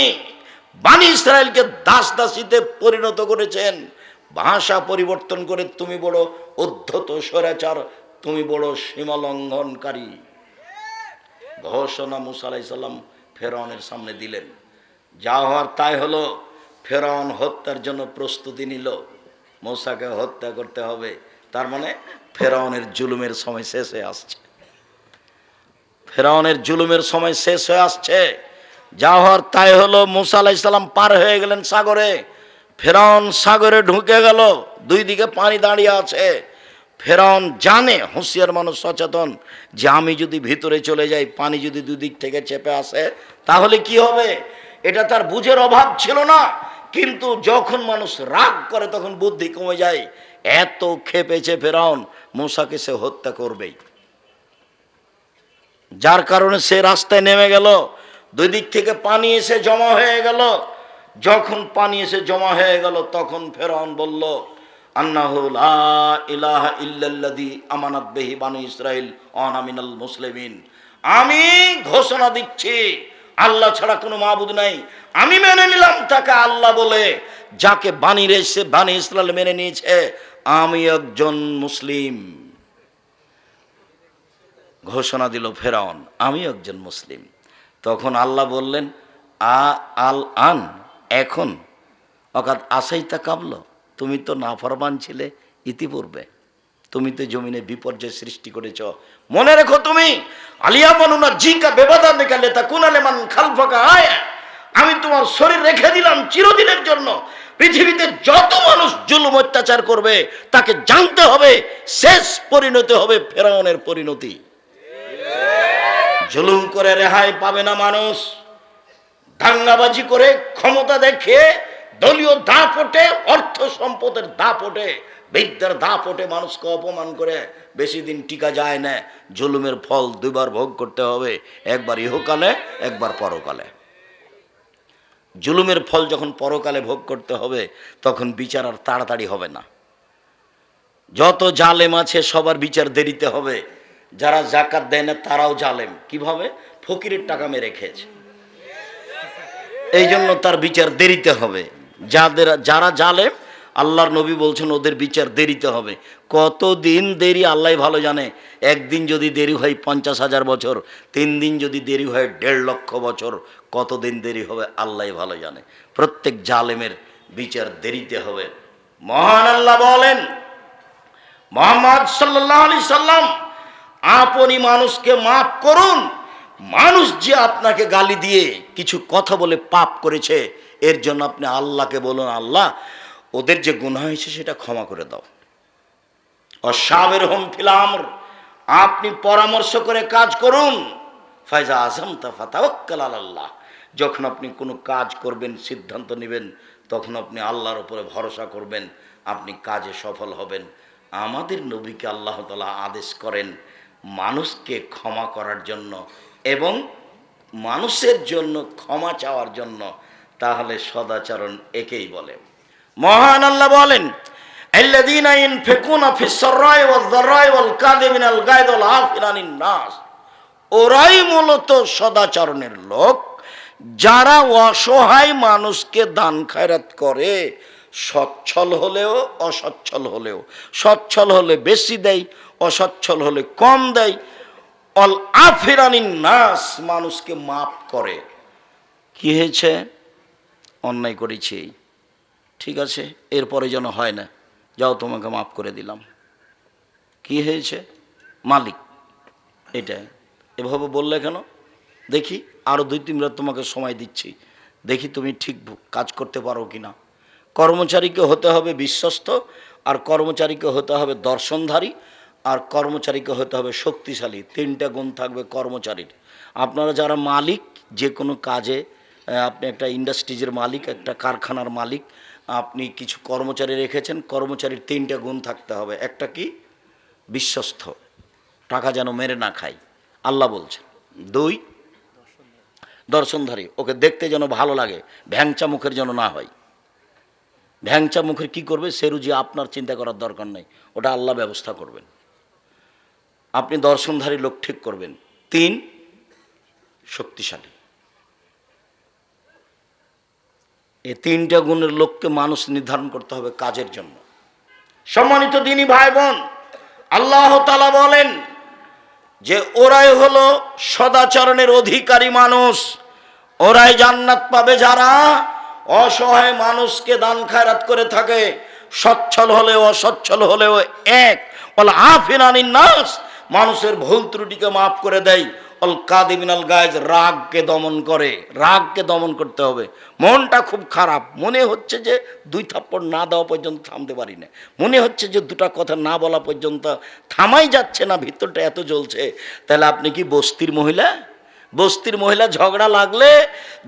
বানি ইসরায়েলকে দাস দাসীতে পরিণত করেছেন। ভাষা পরিবর্তন করে তুমি বড় উদ্ধত স্বৈরাচার, তুমি বড় সীমালঙ্ঘনকারী। ঘোষণা মূসা আলাইহিস সালাম ফেরাউনের সামনে দিলেন। যা হওয়ার তাই হলো। ফেরাউন হত্যার জন্য প্রস্তুতি নিল, মূসাকে হত্যা করতে হবে। তার মানে ফেরাউনের জুলুমের সময় শেষ হয়ে আসছে, ফেরাউনের জুলুমের সময় শেষ হয়ে আসছে। যা হওয়ার তাই হলো। মূসা আলাইহিস সালাম পার হয়ে গেলেন সাগরে, ফেরাউন সাগরে ঢুকে গেল, দুই দিকে পানি দাঁড়িয়ে আছে। ফেরাউন জানে, হুঁশিয়ার মানুষ সচেতন, যে আমি যদি ভিতরে চলে যাই, পানি যদি দুদিক থেকে চেপে আসে তাহলে কি হবে। এটা তার বুঝের অভাব ছিল না, কিন্তু যখন মানুষ রাগ করে তখন বুদ্ধি কমে যায়। এত খেপেছে ফেরাউন, মূসাকে সে হত্যা করবেই। যার কারণে সে রাস্তায় নেমে গেল। দুই দিক থেকে পানি এসে জমা হয়ে গেল। যখন পানি এসে জমা হয়ে গেল তখন ফেরাউন বলল, আন্নাহু লা ইলাহা ইল্লাল্লাযী আমানাত বিহি বানু ইসরাঈল ওয়া আনা মিনাল মুসলিমিন। আমি ঘোষণা দিচ্ছি আল্লাহ ছাড়া কোনো মাবুদ নাই। আমি মেনে নিলাম তাকে আল্লাহ বলে, যাকে বানি ইসরাঈল মেনে নিয়েছে। আমি একজন মুসলিম। ঘোষণা দিল ফেরাউন, আমি একজন মুসলিম। তখন আল্লাহ বললেন, আল আন, এখন, অকাত আসাইতা কাবল, তুমি তো নাফরমান ছিলে ইতিপূর্বে, তুমি তো জমিনে বিপর্যয় সৃষ্টি করেছ। মনে রেখো, তুমি আলিয়া বানুনা জিকা বেবাদা নিকালে তা কুনালেমান খালফাকা আয়, আমি তোমার শরীর রেখে দিলাম চিরদিনের জন্য। পৃথিবীতে যত মানুষ জুলুম অত্যাচার করবে তাকে জানতে হবে শেষ পরিণতি হবে ফেরাউনের পরিণতি। জুলুম করে রেহাই পাবে না মানুষ। দাঙ্গাবাজি করে, ক্ষমতা দেখে, দলীয় দাপটে, অর্থ সম্পদের দাপটে, বিদ্যার দাপটে মানুষকে অপমান করে বেশি দিন টিকা যায় না। জুলুমের ফল দুইবার ভোগ করতে হবে, একবার ইহকালে, একবার পরকালে। জুলুমের ফল যখন পরকালে ভোগ করতে হবে তখন বিচার আর তাড়াতাড়ি হবে না। যত জালেম আছে সবার বিচার দেরিতে হবে। যারা জাকাত দেয় না তারাও জালেম। কিভাবে? ফকিরের টাকা মেরে খেয়েছে, এই জন্য তার বিচার দেরিতে হবে। যারা জালেম, আল্লাহর নবী বলছেন ওদের বিচার দেরিতে হবে। কতদিন দেরি আল্লাহ ভালো জানে। একদিন যদি দেরি হয় 50,000 বছর, 3 দিন যদি দেরি হয় 1.5 লক্ষ বছর, কতদিন দেরি হবে আল্লাহ ভালো জানে। প্রত্যেক জালেমের বিচার দেরিতে হবে। মহান আল্লাহ বলেন, মুহাম্মদ সাল্লাল্লাহু আলাইহি সাল্লাম, আপনি মানুষকে মাফ করুন। মানুষ যে আপনাকে গালি দিয়ে কিছু কথা বলে পাপ করেছে, এর জন্য আপনি আল্লাহকে বলুন, আল্লাহ ওদের যে গুনাহ হয়েছে সেটা ক্ষমা করে দাও। অসাবেরহুম ফিল আমর, আপনি পরামর্শ করে কাজ করুন। ফাইজা আযামতা ফাতাওয়াক্কাল আলাল্লাহ, যখন আপনি কোনো কাজ করবেন, সিদ্ধান্ত নেবেন, তখন আপনি আল্লাহর উপরে ভরসা করবেন, আপনি কাজে সফল হবেন। আমাদের নবীকে আল্লাহ তাআলা আদেশ করেন মানুষকে ক্ষমা করার জন্য এবং মানুষের জন্য ক্ষমা চাওয়ার জন্য। তাহলে সদাচরণ একেই বলে। মহান আল্লাহ বলেন, আল্লাযীনা ইনফিকুনা ফিস সাররাই ওয়াজ যাররাই ওয়াল কাযিমিনাল গায়দ ওয়াল আফিনা আনিন নাস, ওরাই মূলত সদাচরণের লোক যারা অসহায় মানুষকে দান খায়রাত করে, সচ্ছল হলেও অসচ্ছল হলেও। সচ্ছল হলে বেশি দেয়, অসচ্ছল হলে কম দেয়। অল আফিরানিন নাস, মানুষকে মাফ করে। কি হয়েছে? অন্যায় করেছি, ঠিক আছে, এরপরে যেন হয় না, যাও তোমাকে মাফ করে দিলাম। কি হয়েছে? মালিক এটা এভাবে বললে কেন? দেখি আরও 2-3 রাত তোমাকে সময় দিচ্ছি, দেখি তুমি ঠিক কাজ করতে পারো কি না। কর্মচারীকে হতে হবে বিশ্বস্ত, আর কর্মচারীকে হতে হবে দর্শনধারী, আর কর্মচারীকে হতে হবে শক্তিশালী। 3টা গুণ থাকবে কর্মচারীর। আপনারা যারা মালিক, যে কোনো কাজে, আপনি একটা ইন্ডাস্ট্রিজের মালিক, একটা কারখানার মালিক, আপনি কিছু কর্মচারী রেখেছেন, কর্মচারীর 3টা গুণ থাকতে হবে। একটা কি? বিশ্বস্ত, টাকা যেন মেরে না খায়, আল্লাহ বলছেন। 2, দর্শনধারী, ওকে দেখতে যেন ভালো লাগে, ভ্যাংচা মুখের যেন না হয়। ভ্যাংচা মুখের কি করবে? সে রুজি আপনার চিন্তা করার দরকার নেই, ওটা আল্লাহ ব্যবস্থা করবেন। আপনি দর্শনধারী লোক ঠিক করবেন। 3, শক্তিশালী। এই 3টা গুণের লোককে মানুষ নির্ধারণ করতে হবে কাজের জন্য। সম্মানিত দিনী ভাই বোন, আল্লাহ তাআলা বলেন যে ওরাই হলো সদাচরণের অধিকারী মানুষ, ওরাই জান্নাত পাবে যারা অসহায় মানুষকে দান খায়রাত করে থাকে, সচ্ছল হলেও অসচ্ছল হলেও এক। ওয়াল আফিনা আনিন নাস, মানুষের ভুল ত্রুটিকে মাফ করে দেয়। অল কাযিমিনাল গায়জ, রাগকে দমন করে। রাগকে দমন করতে হবে। মনটা খুব খারাপ, মনে হচ্ছে যে 2 থাপ্পড় না দেওয়া পর্যন্ত থামতে পারি না, মনে হচ্ছে যে 2টা কথা না বলা পর্যন্ত থামাই যাচ্ছে না, ভিতরটা এত জ্বলছে। তাহলে আপনি কি বস্তির মহিলা? বস্তির মহিলা ঝগড়া লাগলে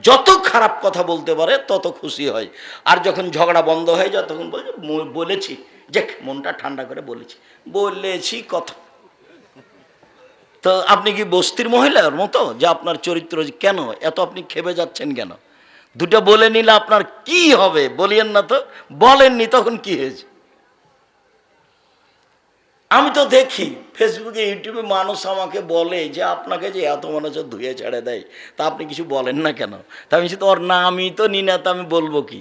যত খারাপ কথা বলতে পারে তত খুশি হয়, আর যখন ঝগড়া বন্ধ হয়ে যায় তখন বলেছি যে মনটা ঠান্ডা করে বলেছি কথা। তো আপনি কি বস্তির মহিলার মতো যে আপনার চরিত্র কেন এত আপনি খেপে যাচ্ছেন কেন? দুটো বলে নিলে আপনার কি হবে বলিয়েন না তো। বলেননি তখন কি হয়েছে? আমি তো দেখি ফেসবুকে ইউটিউবে মানুষ আমাকে বলে যে আপনাকে যে এত মানুষ ধুয়ে ছেড়ে দেয়, তা আপনি কিছু বলেন না কেন? তা আমি তো ওর নামই তো নি না, তা আমি বলবো কি?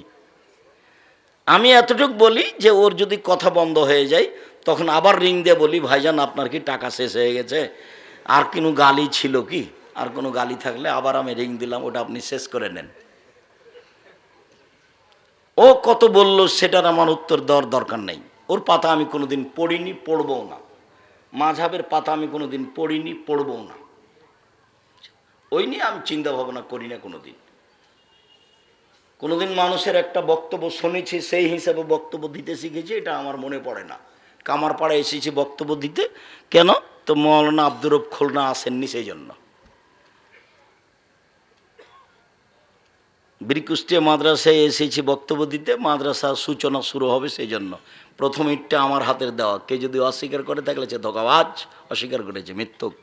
আমি এতটুকু বলি যে ওর যদি কথা বন্ধ হয়ে যায় তখন আবার রিং দিয়ে বলি, ভাইজান আপনার কি টাকা শেষ হয়ে গেছে? আর কোনো গালি ছিল কি? আর কোনো গালি থাকলে আবার আমি রিং দিলাম, ওটা আপনি শেষ করে নেন। ও কত বলল সেটার আমার উত্তর দেওয়ার দরকার নেই। ওর পাতা আমি কোনোদিন পড়িনি, পড়বও না। মাঝহাবের পাতা আমি কোনোদিন পড়িনি, পড়বও না। ওই নিয়ে আমি চিন্তা ভাবনা করি না কোনোদিন। কোনোদিন মানুষের একটা বক্তব্য শুনেছি সেই হিসাবে বক্তব্য দিতে শিখেছি, এটা আমার মনে পড়ে না। কামারপাড়ায় এসেছি বক্তব্য দিতে, কেন? তো মৌলানা আব্দুর রব খুলনা আসেননি সেই জন্য। বীরকুষ্টিয়া মাদ্রাসায় এসেছি বক্তব্য দিতে, মাদ্রাসার সূচনা শুরু হবে সেই জন্য। প্রথম ইটটা আমার হাতের দেওয়া। কে যদি অস্বীকার করে থাকলে সে ধোঁকাবাজ, অস্বীকার করেছে, মিথ্যুক।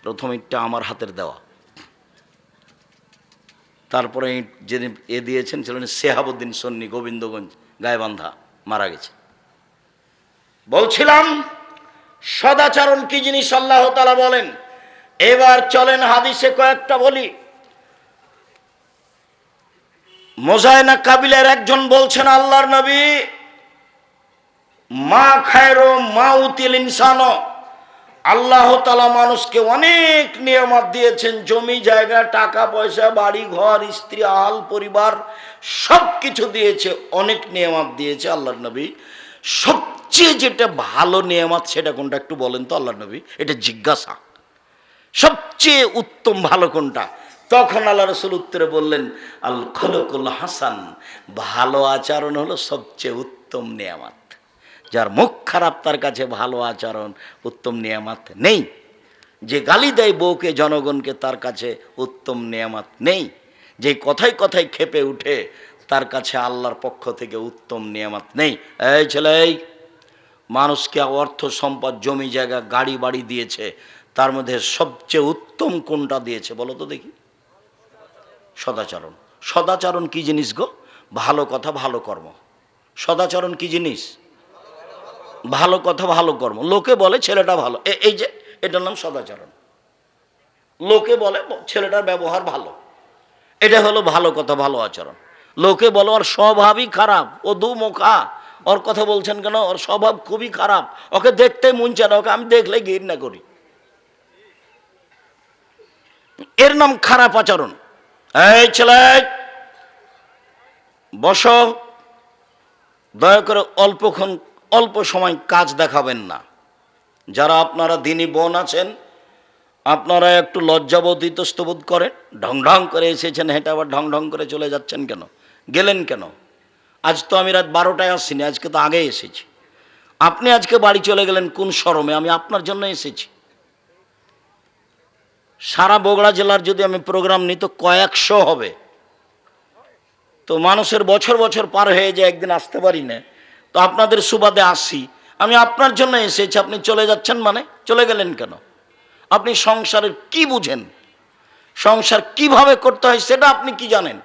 প্রথম ইটটা আমার হাতের দেওয়া। তারপরে যিনি দিয়েছেন ছিলেন শেহাবুদ্দিন সন্নি, গোবিন্দগঞ্জ গায়েবান্ধা, মারা গেছে। বলছিলাম সদাচরণ কি জিনিস আল্লাহ তাআলা বলেন। এবার চলেন হাদিসে কয়েকটা বলি। মোজায়না কাবিলার একজন বলছেন, আল্লাহর নবী, মা খায়রো মাউতিল ইনসানো, আল্লাহ তাআলা মানুষকে অনেক নিয়ামত দিয়েছেন, জমি জায়গা, টাকা পয়সা, বাড়ি ঘর, স্ত্রী, আহাল পরিবার, সব কিছু দিয়েছে, অনেক নিয়ামত দিয়েছে। আল্লাহর নবী, সবচেয়ে যেটা ভালো নিয়ামত সেটা কোনটা একটু বলেন তো আল্লাহর নবী? এটা জিজ্ঞাসা, সবচেয়ে উত্তম ভালো কোনটা? তখন আল্লাহ রাসূল উত্তরে বললেন, আল খলকুল হাসান, ভালো আচরণ হলো সবচেয়ে উত্তম নিয়ামত। যার মুখ খারাপ তার কাছে ভালো আচরণ উত্তম নিয়ামত নেই। যে গালি দেয় বউকে, জনগণকে, তার কাছে উত্তম নিয়ামত নেই। যে কথায় কথায় খেপে উঠে তার কাছে আল্লাহর পক্ষ থেকে উত্তম নিয়ামত নেই। এই ছেলে, মানুষকে অর্থ সম্পদ, জমি জায়গা, গাড়ি বাড়ি দিয়েছে, তার মধ্যে সবচেয়ে উত্তম কোনটা দিয়েছে বলো তো দেখি? সদাচরণ। সদাচরণ কি জিনিস গো? ভালো কথা ভালো কর্ম। সদাচরণ কি জিনিস? ভালো কথা ভালো কর্ম। লোকে বলে ছেলেটা ভালো, এই যে এটার নাম সদাচরণ। লোকে বলে ছেলেটার ব্যবহার ভালো, এটা হলো ভালো কথা ভালো আচরণ। লোকে বলে ওর স্বভাবই খারাপ, ও দুমুখা, ওর কথা বলছেন কেন, ওর স্বভাব খুবই খারাপ, ওকে দেখতে মন চায় না, ওকে আমি দেখলে ঘৃণা করি, এর নাম খারাপ আচরণ। এই ছেলে বসো, দয়া করে অল্প সময় কাজ দেখাবেন না। যারা আপনারা দিনী বোন আছেন, আপনারা একটু লজ্জাবোধ ইতস্তবোধ করেন। ঢং ঢং করে এসেছেন, হেঁটে আবার ঢং ঢং করে চলে যাচ্ছেন কেন? গেলেন কেন? আজ তো আমি রাত 12টায় আসিনি, আজকে তো আগে এসেছি। আপনি আজকে বাড়ি চলে গেলেন কোন শরমে? আমি আপনার জন্য এসেছি। সারা বগুড়া জেলার যদি আমি প্রোগ্রাম নিই তো কয়েকশো হবে। তো মানুষের বছর বছর পার হয়ে যায়, একদিন আসতে পারি না, তো আপনাদের সুবাদে আসি। আমি আপনার জন্য এসেছি, আপনি চলে যাচ্ছেন মানে? চলে গেলেন কেন? আপনি সংসারের কি বুঝেন? সংসার কিভাবে করতে হয় সেটা আপনি কি জানেন?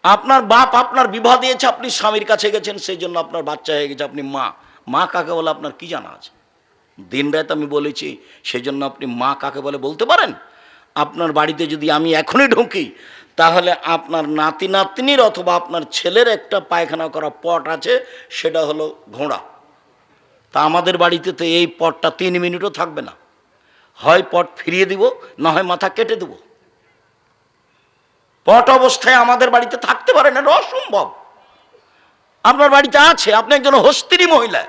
আপনার বাপ আপনার বিবাহ দিয়েছে, আপনি স্বামীর কাছে গেছেন, সেই জন্য আপনার বাচ্চা হয়ে গেছে, আপনি মা। মা কাকে বলে আপনার কি জানা আছে? দিন রাত আমি বলেছি, সেই জন্য আপনি মা কাকে বলে বলতে পারেন? আপনার বাড়িতে যদি আমি এখনই ঢুকি, তাহলে আপনার নাতি নাতনির অথবা আপনার ছেলের একটা পায়খানা করা পট আছে, সেটা হলো ঘোড়া। তা আমাদের বাড়িতে তো এই পটটা 3 মিনিটও থাকবে না। হয় পট ফিরিয়ে দিব, না হয় মাথা কেটে দেব। পট অবস্থায় আমাদের বাড়িতে থাকতে পারে না, এটা অসম্ভব। আপনার বাড়িতে আছে, আপনি একজন হস্তিনী মহিলা,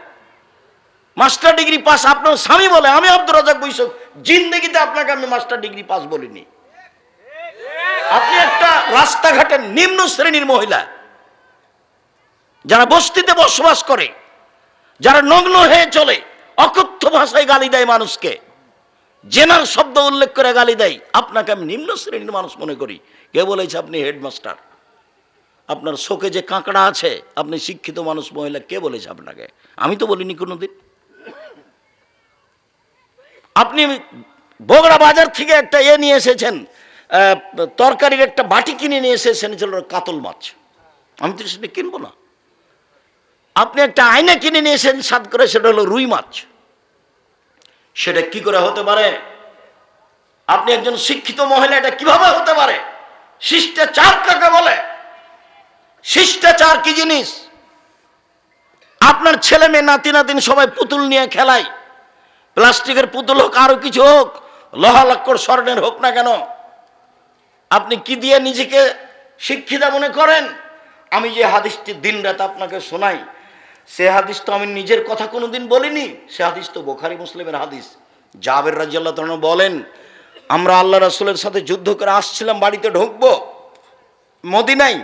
মাস্টার ডিগ্রি পাস, আপনার স্বামী বলে। আমি আব্দুর রাজ্জাক বৈশাখ জিন্দেগিতে আপনাকে আমি মাস্টার ডিগ্রি পাস বলিনি। আপনি একটা রাস্তাঘাটের নিম্ন শ্রেণীর মহিলা, যারা বস্তিতে বসবাস করে, যারা নগ্ন হয়ে চলে, অকথ্য ভাষায় গালি দেয় মানুষকে, জেনার শব্দ উল্লেখ করে গালি দেয়, আপনাকে আমি নিম্ন শ্রেণীর মানুষ মনে করি। কে বলেছে আপনি হেডমাস্টার? আপনার শোকে যে কাঁকড়া আছে, আপনি শিক্ষিত মানুষ মহিলা, কে বলেছে আপনাকে? আমি তো বলিনি কোনোদিন। আপনি বগুড়া বাজার থেকে একটা নিয়ে এসেছেন, তরকারির একটা বাটি কিনে নিয়ে এসেছেন, ছিল কাতল মাছ, আমি তো সেটা কিনবো না। আপনি একটা আয়না কিনে নিয়ে এসেছেন স্বাদ করে, সেটা হলো রুই মাছ। সেটা কি করে হতে পারে? আপনি একজন শিক্ষিত মহিলা, এটা কিভাবে হতে পারে? শিষ্টাচার কাকে বলে? শিষ্টাচার কি জিনিস? আপনার ছেলে মেয়ে নাতি নাতিন সবাই পুতুল নিয়ে খেলায়, প্লাস্টিকের পুতুল হোক আরো কিছু হোক, লোহা লক্কর স্বর্ণের হোক না কেন, আপনি কি দিয়ে নিজেকে শিক্ষিতা মনে করেন? আমি যে হাদিসটি দিন রাত আপনাকে শোনাই, সে হাদিস তো আমি নিজের কথা কোনোদিন বলিনি, সে হাদিস তো বুখারী মুসলিমের হাদিস। জাবের রাদিয়াল্লাহু তাআলা বলেন, আমরা আল্লাহ রাসূলের সাথে যুদ্ধ করে আসছিলাম, বাড়িতে ঢুকবো মদিনায়,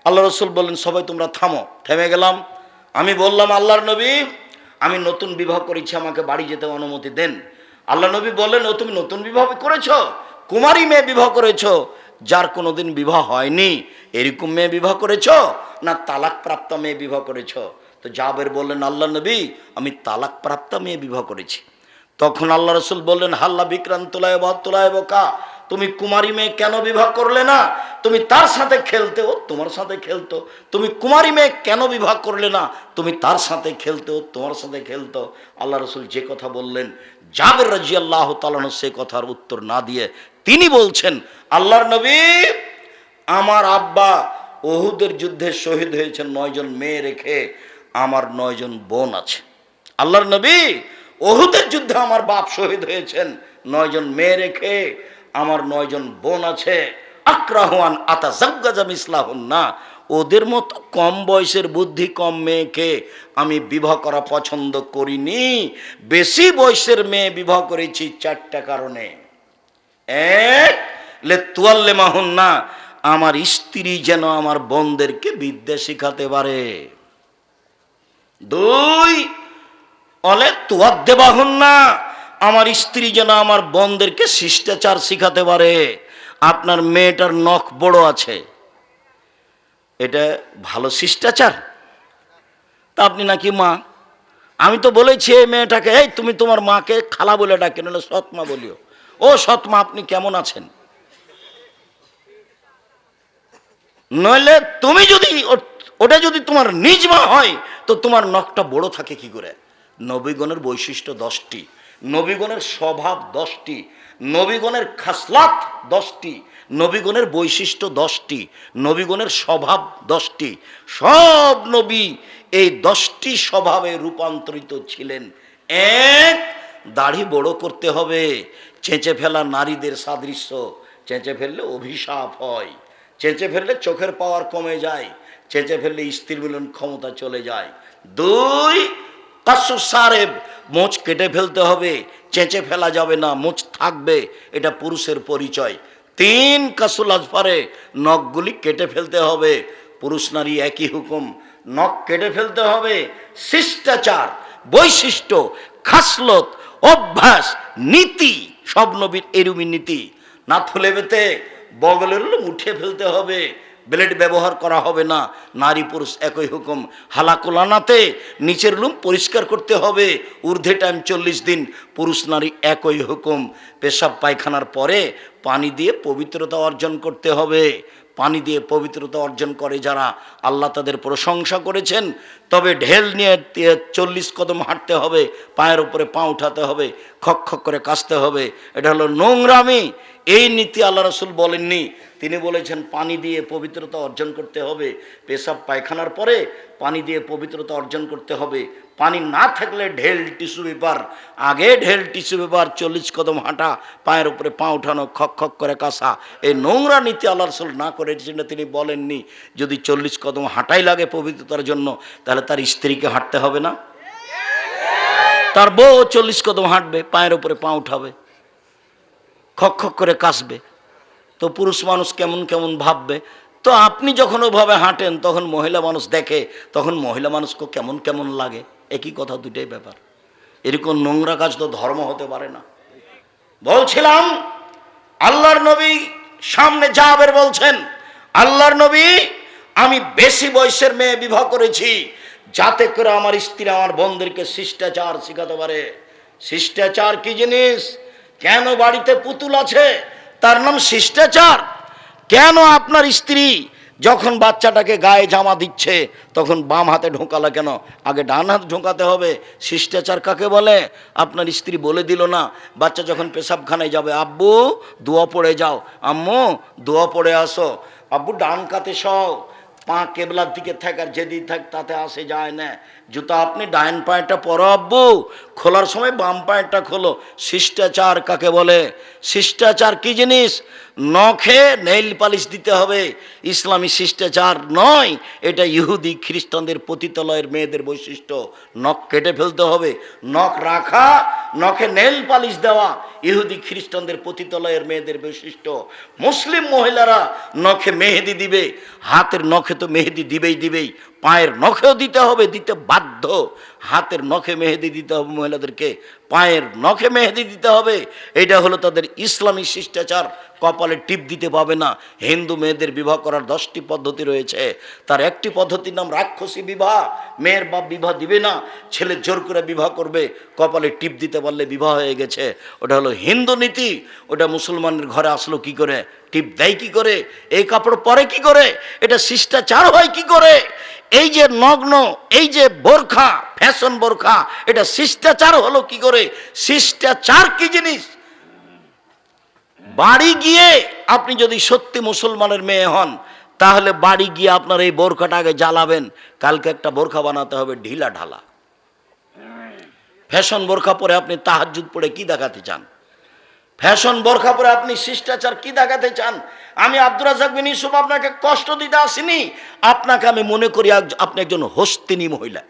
আল্লাহ রাসূল বললেন সবাই তোমরা থামো। থেমে গেলাম। আমি বললাম, আল্লাহর নবী, আমি নতুন বিবাহ করেছি, আমাকে বাড়ি যেতে অনুমতি দেন। আল্লাহ নবী বললেন, ও তুমি নতুন বিবাহ করেছো? কুমারী মেয়ে বিবাহ করেছো, যার কোনোদিন বিবাহ হয়নি, এরকম মেয়ে বিবাহ করেছো, না তালাক প্রাপ্ত মেয়ে বিবাহ করেছো? তো জাবের বললেন, আল্লাহ নবী, আমি তালাক প্রাপ্ত মেয়ে বিবাহ করেছি। তখন আল্লাহ রসুল বললেন, হাল্লা বিক্রান্তলায় বতুলায় বোকা, তুমি কুমারী মেয়ে কেন বিবাহ করলে না? তুমি তার সাথে খেলতে, ও তোমার সাথে খেলতো। তুমি কুমারী মেয়ে কেন বিবাহ করলে না? তুমি তার সাথে খেলতে, ও তোমার সাথে খেলতো। আল্লাহ রসুল যে কথা বললেন, জাবের রাদিয়াল্লাহু তাআলা সে কথার উত্তর না দিয়ে তিনি বলছেন, আল্লাহর নবী, আমার আব্বা উহুদের যুদ্ধে শহীদ হয়েছেন 9 জন মেয়ে রেখে, আমার 9 জন বোন আছে। আল্লাহর নবী, উহুদের যুদ্ধে আমার বাপ শহীদ হয়েছেন 9 জন মেয়ে রেখে, আমার 9 জন বোন আছে। আক্রাহুয়ান আতাজাওয়াজা মিসলাহুন্না, ওদের মতো কম বয়সের বুদ্ধি কম মেয়েকে আমি বিবাহ করা পছন্দ করিনি, বেশি বয়সের মেয়ে বিবাহ করেছি 4টা কারণে। এক, লেতুয়াল্লেমাহুন্না, আমার স্ত্রী যেন আমার বোনদেরকে বিদ্যা শিখাতে পারে। 2, অলে তুয়াদ্দেবাহুন্না, আমার স্ত্রী যেন আমার বোনদেরকে শিষ্টাচার শিখাতে পারে। আপনার মেয়েটার নখ বড় আছে, এটা ভালো শিষ্টাচার? তা আপনি নাকি মা, আমি তো বলেছি এই মেয়েটাকে, এই তুমি তোমার মাকে খালা বলে ডাকে, নাহলে সৎমা বলিও। ও সৎমা, আপনি কেমন আছেন? নইলে তুমি যদি ওটা যদি তোমার নিজ মা হয়, তো তোমার নখটা বড় থাকে কি করে? নবীগণের বৈশিষ্ট্য 10টি, নবীগণের স্বভাব 10টি, নবীগণের খাসলাত 10টি, নবীগণের বৈশিষ্ট্য 10টি, নবীগণের স্বভাব 10টি। সব নবী এই 10টি স্বভাবে রূপান্তরিত ছিলেন। 1, দাড়ি বড় করতে হবে। চেঁচে ফেলা নারীদের সাদৃশ্য, চেঁচে ফেললে অভিশাপ হয়, চেঁচে ফেললে চোখের পাওয়ার কমে যায়, চেঁচে ফেললে স্ত্রী মিলন ক্ষমতা চলে যায়। 2, কাসু সারেব, মোচ কেটে ফেলতে হবে, চেঁচে ফেলা যাবে না, মোচ থাকবে, এটা পুরুষের পরিচয়। 3, কাসুল আজফারে, নখগুলি কেটে ফেলতে হবে। পুরুষ নারী একই হুকুম, নখ কেটে ফেলতে হবে। শিষ্টাচার, বৈশিষ্ট্য, খাসলত, অভ্যাস, নীতি, সব নবীর এরুমি নীতি। না থলে বেতে বগলের লোম উঠে ফেলতে হবে, ব্লেড ব্যবহার করা হবে না। নারী পুরুষ একই হুকুম। হালাকুলানাতে নিচের লুম পরিষ্কার করতে হবে, ঊর্ধ্বে টাইম 40 দিন, পুরুষ নারী একই হুকুম। পেশাব পায়খানার পরে পানি দিয়ে পবিত্রতা অর্জন করতে হবে। পানি দিয়ে পবিত্রতা অর্জন করে যারা, আল্লাহ তাদের প্রশংসা করেছেন। তবে ঢেল নিয়ে 40 কদম হাঁটতে হবে, পায়ের উপরে পা উঠাতে হবে, খক খক করে কাশতে হবে, এটা হলো নোংরামি। এই নীতি আল্লাহ রসুল বলেননি, তিনি বলেছেন পানি দিয়ে পবিত্রতা অর্জন করতে হবে। পেশাব পায়খানার পরে পানি দিয়ে পবিত্রতা অর্জন করতে হবে। পানি না থাকলে ঢেল টিস্যু পেপার, আগে ঢেল টিস্যু পেপার, 40 কদম হাঁটা, পায়ের উপরে পা উঠানো, খক খক করে কাশা, এই নোংরা নীতি আল্লাহ রসুল না করেছেন। তিনি বলেননি যদি 40 কদম হাঁটাই লাগে পবিত্রতার জন্য, তাহলে তার স্ত্রীকে হাঁটতে হবে না? তার বউ 40 কদম হাঁটবে, পায়ের উপরে পা উঠাবে, খক খক করে কাশবে, তো পুরুষ মানুষ কেমন কেমন ভাববে। তো আপনি যখন ওভাবে হাঁটেন তখন মহিলা মানুষ দেখে, তখন মহিলা মানুষকে কেমন কেমন লাগে। একই কথা, দুটাই ব্যাপার। এরকম নোংরা কাজ তো ধর্ম হতে পারে না। বলছিলাম আল্লাহর নবী সামনে জাবের বলছেন, আল্লাহর নবী, আমি বেশি বয়সের মেয়ে বিবাহ করেছি যাতে করে আমার স্ত্রী আমার বোনদেরকে শিষ্টাচার শিখাতে পারে। শিষ্টাচার কি জিনিস? কেন বাড়িতে পুতুল আছে? তার নাম শিষ্টাচার। কেন আপনার স্ত্রী যখন বাচ্চাটাকে গায়ে জামা দিচ্ছে তখন বাম হাতে ঢোকালো কেন? আগে ডান হাত ঢোকাতে হবে। শিষ্টাচার কাকে বলে? আপনার স্ত্রী বলে দিল না, বাচ্চা যখন পেশাবখানায় যাবে, আব্বু দোয়া পড়ে যাও, আম্মু দোয়া পড়ে আসো, আব্বু ডান কাতে সও, পা কেবলার দিকে থাক, আর যেদিকে থাক তাতে আসে যায় না। জুতা আপনি ডাইন পায়েটা পরো আব্বু, খোলার সময় বাম পায়েটা খোলো। শিষ্টাচার কাকে বলে? শিষ্টাচার কি জিনিস? নখে নেইল পালিশ দিতে হবে, ইসলামী শিষ্টাচার নয়। এটা ইহুদি খ্রিস্টানদের পতিতালয়ের মেয়েদের বৈশিষ্ট্য। নখ কেটে ফেলতে হবে, নখ রাখা, নখে নেইল পালিশ দেওয়া ইহুদি খ্রিস্টানদের পতিতালয়ের মেয়েদের বৈশিষ্ট্য। মুসলিম মহিলারা নখে মেহেদি দিবে, হাতের নখে তো মেহেদি দিবেই, পায়ের নখেও দিতে হবে, দিতে বাধ্য। হাতের নখে মেহেদি দিতে হবে মহিলাদেরকে, পায়ের নখে মেহেদি দিতে হবে। এটা হলো তাদের ইসলামী শিষ্টাচার। কপালে টিপ দিতে পাবে না। হিন্দু মেয়েদের বিবাহ করার 10টি পদ্ধতি রয়েছে, তার একটি পদ্ধতির নাম রাক্ষসী বিবাহ। মেয়ের বাপ বিবাহ দিবে না, ছেলে জোর করে বিবাহ করবে, কপালে টিপ দিতে পারলে বিবাহ হয়ে গেছে। ওটা হলো হিন্দু নীতি। ওটা মুসলমানের ঘরে আসলো কি করে? টিপ দেয় কি করে? এই কাপড় পরে কি করে? এটা শিষ্টাচার হয় কি করে? এই যে নগ্ন, এই যে বোরখা, ফ্যাশন বোরখা, এটা শিষ্টাচার হলো কি করে? শিষ্টাচার কি জিনিস? বাড়ি গিয়ে আপনি যদি সত্যি মুসলমানের মেয়ে হন, তাহলে বাড়ি গিয়ে আপনার এই বোরখাটা আগে জ্বালাবেন। কালকে একটা বোরখা বানাতে হবে ঢিলা ঢালা। ফ্যাশন বোরখা পরে আপনি তাহাজ্জুদ পড়ে কি দেখাতে চান? ফ্যাশন বোরখা পরে আপনি শিষ্টাচার কি দেখাতে চান? আমি আব্দুর রাজ্জাক বিন ইউসুফ আপনাকে কষ্ট দিতে আসিনি। আপনাকে আমি মনে করি আপনি একজন হস্তিনী মহিলা।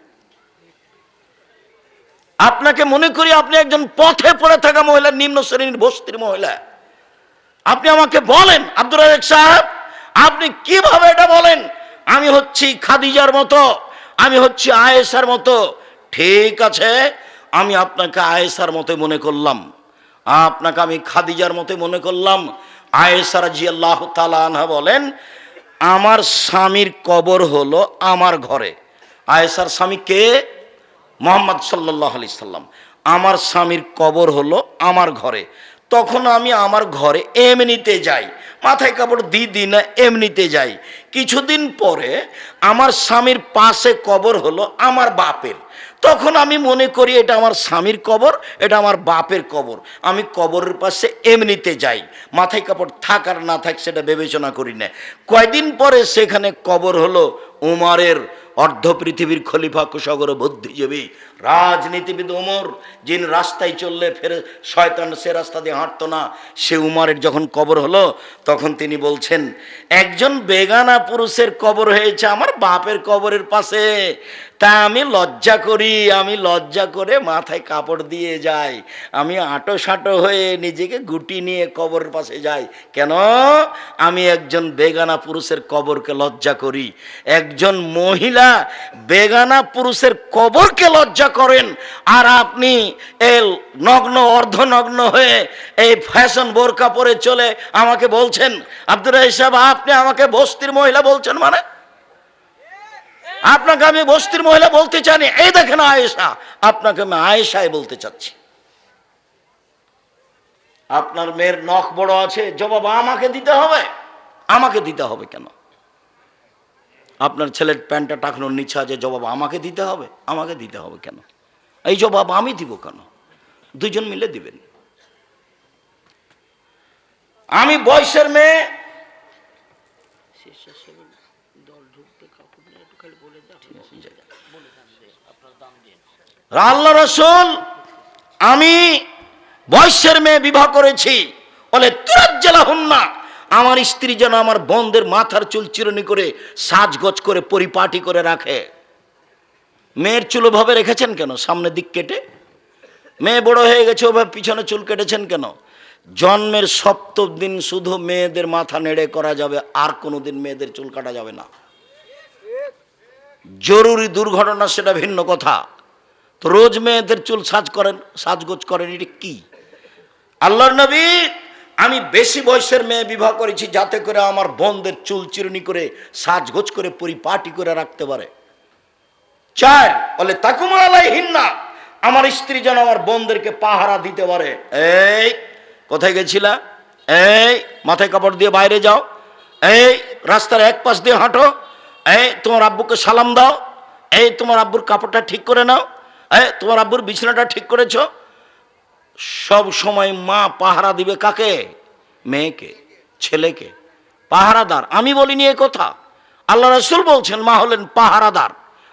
আপনাকে মনে করি আপনি একজন পথে পড়ে থাকা মহিলা, নিম্ন শ্রেণীর বস্তির মহিলা। আপনি আমাকে বলেন, আব্দুর রাজ্জাক সাহেব, আপনি কিভাবে এটা বলেন? আমি হচ্ছি খাদিজার মতো, আমি হচ্ছি আয়েশার মতো। ঠিক আছে, আমি আপনাকে আয়েশার মতো মনে করলাম, আপনাকে আমি খাদিজার মতো মনে করলাম। আয়েশা রাদিয়াল্লাহু তাআলা আনহা বলেন, আমার স্বামীর কবর হলো আমার ঘরে। আয়েশার স্বামী কে? মুহাম্মদ সাল্লাল্লাহু আলাইহি সাল্লাম। আমার স্বামীর কবর হলো আমার ঘরে। তখন আমি আমার ঘরে এমনিতে যাই, মাথায় কাপড় দিই না, এমনিতে যাই। কিছুদিন পরে আমার স্বামীর পাশে কবর হলো আমার বাপের। তখন আমি মনে করি এটা আমার স্বামীর কবর, এটা আমার বাপের কবর। আমি কবরের পাশে এমনিতে যাই, মাথায় কাপড় থাক আর না থাক সেটা বিবেচনা করি না। কয়দিন পরে সেখানে কবর হলো উমরের, অর্ধ পৃথিবীর খলিফা, কুশাগর বুদ্ধিজীবী রাজনীতিবিদ উমর, যিনি রাস্তায় চললে ফেরে শয়তান সে রাস্তা দিয়ে হাঁটতো না, সে উমরের যখন কবর হলো তখন তিনি বলছেন, একজন বেগানা পুরুষের কবর হয়েছে আমার বাপের কবরের পাশে। তা আমি লজ্জা করি, আমি লজ্জা করে মাথায় কাপড় দিয়ে যাই, আমি আঁটো সাঁটো হয়ে নিজেকে গুটি নিয়ে কবরের পাশে যাই। কেন? আমি একজন বেগানা পুরুষের কবরকে লজ্জা করি। একজন মহিলা বেগানা পুরুষের কবরকে লজ্জা করেন, আর আপনি এই নগ্ন অর্ধনগ্ন হয়ে এই ফ্যাশন বোরকা পরে চলে আমাকে বলছেন, আব্দুর রাজ্জাক সাহেব আপনি আমাকে বস্তির মহিলা বলছেন? মানে আপনাকে আমি বস্তির মহিলা বলতে চাইনি। এই দেখেন আয়েশা, আপনাকে আমি আয়েশাই বলতে চাচ্ছি। আপনার মেয়ের নখ বড় আছে, জবাব আমাকে দিতে হবে। আমাকে দিতে হবে কেন? আপনার ছেলের প্যান্টটা টাকনোর নিচে আছে, জবাব আমাকে দিতে হবে। আমাকে দিতে হবে কেন? এই জবাব আমি দিব কেন? দুজন মিলে দিবেন। আমি বয়সের মেয়ে, আল্লাহ রাসূল, আমি বয়সের মেয়ে বিবাহ করেছি, বলে তুরাজ্জালাহুন্না, আমার স্ত্রী যেন আমার বোনদের মাথার চুল চিরুনি করে সাজগোজ করে পরিপাটি করে রাখে। মেয়ের চুল ওভাবে রেখেছেন কেন? সামনের দিক কেটে। মেয়ে বড় হয়ে গেছে, ওভাবে পিছনে চুল কেটেছেন কেন? জন্মের সপ্তম দিন শুধু মেয়েদের মাথা নেড়ে করা যাবে, আর কোনোদিন মেয়েদের চুল কাটা যাবে না। জরুরি দুর্ঘটনা সেটা ভিন্ন কথা। তো রোজ মেয়েদের চুল সাজগোজ করেন, এটা কি? আল্লাহর নবী, আমি বেশি বয়সের মেয়ে বিবাহ করেছি যাতে করে আমার বোনদের চুল চিরুনি করে সাজগোজ করে পরিপাটি করে রাখতে পারে। চার, বলে তাকুমা আলাইহিন্না, আমার স্ত্রী যেন আমার বোনদেরকে পাহারা দিতে পারে। এই কোথায় গেছিলা? এই মাথায় কাপড় দিয়ে বাইরে যাও, এই রাস্তার এক পাশ দিয়ে হাঁটো, এই তোমার আব্বুকে সালাম দাও, এই তোমার আব্বুর কাপড়টা ঠিক করে নাও, এই তোমার আব্বুর বিছানাটা ঠিক করেছো। সব সময় মা পাহারা দিবে কাকে? মেয়েকে, ছেলেকে। পাহারাদার। আমি বলিনি এ কথা, আল্লাহ রাসূল বলছেন মা হলেন পাহারাদার।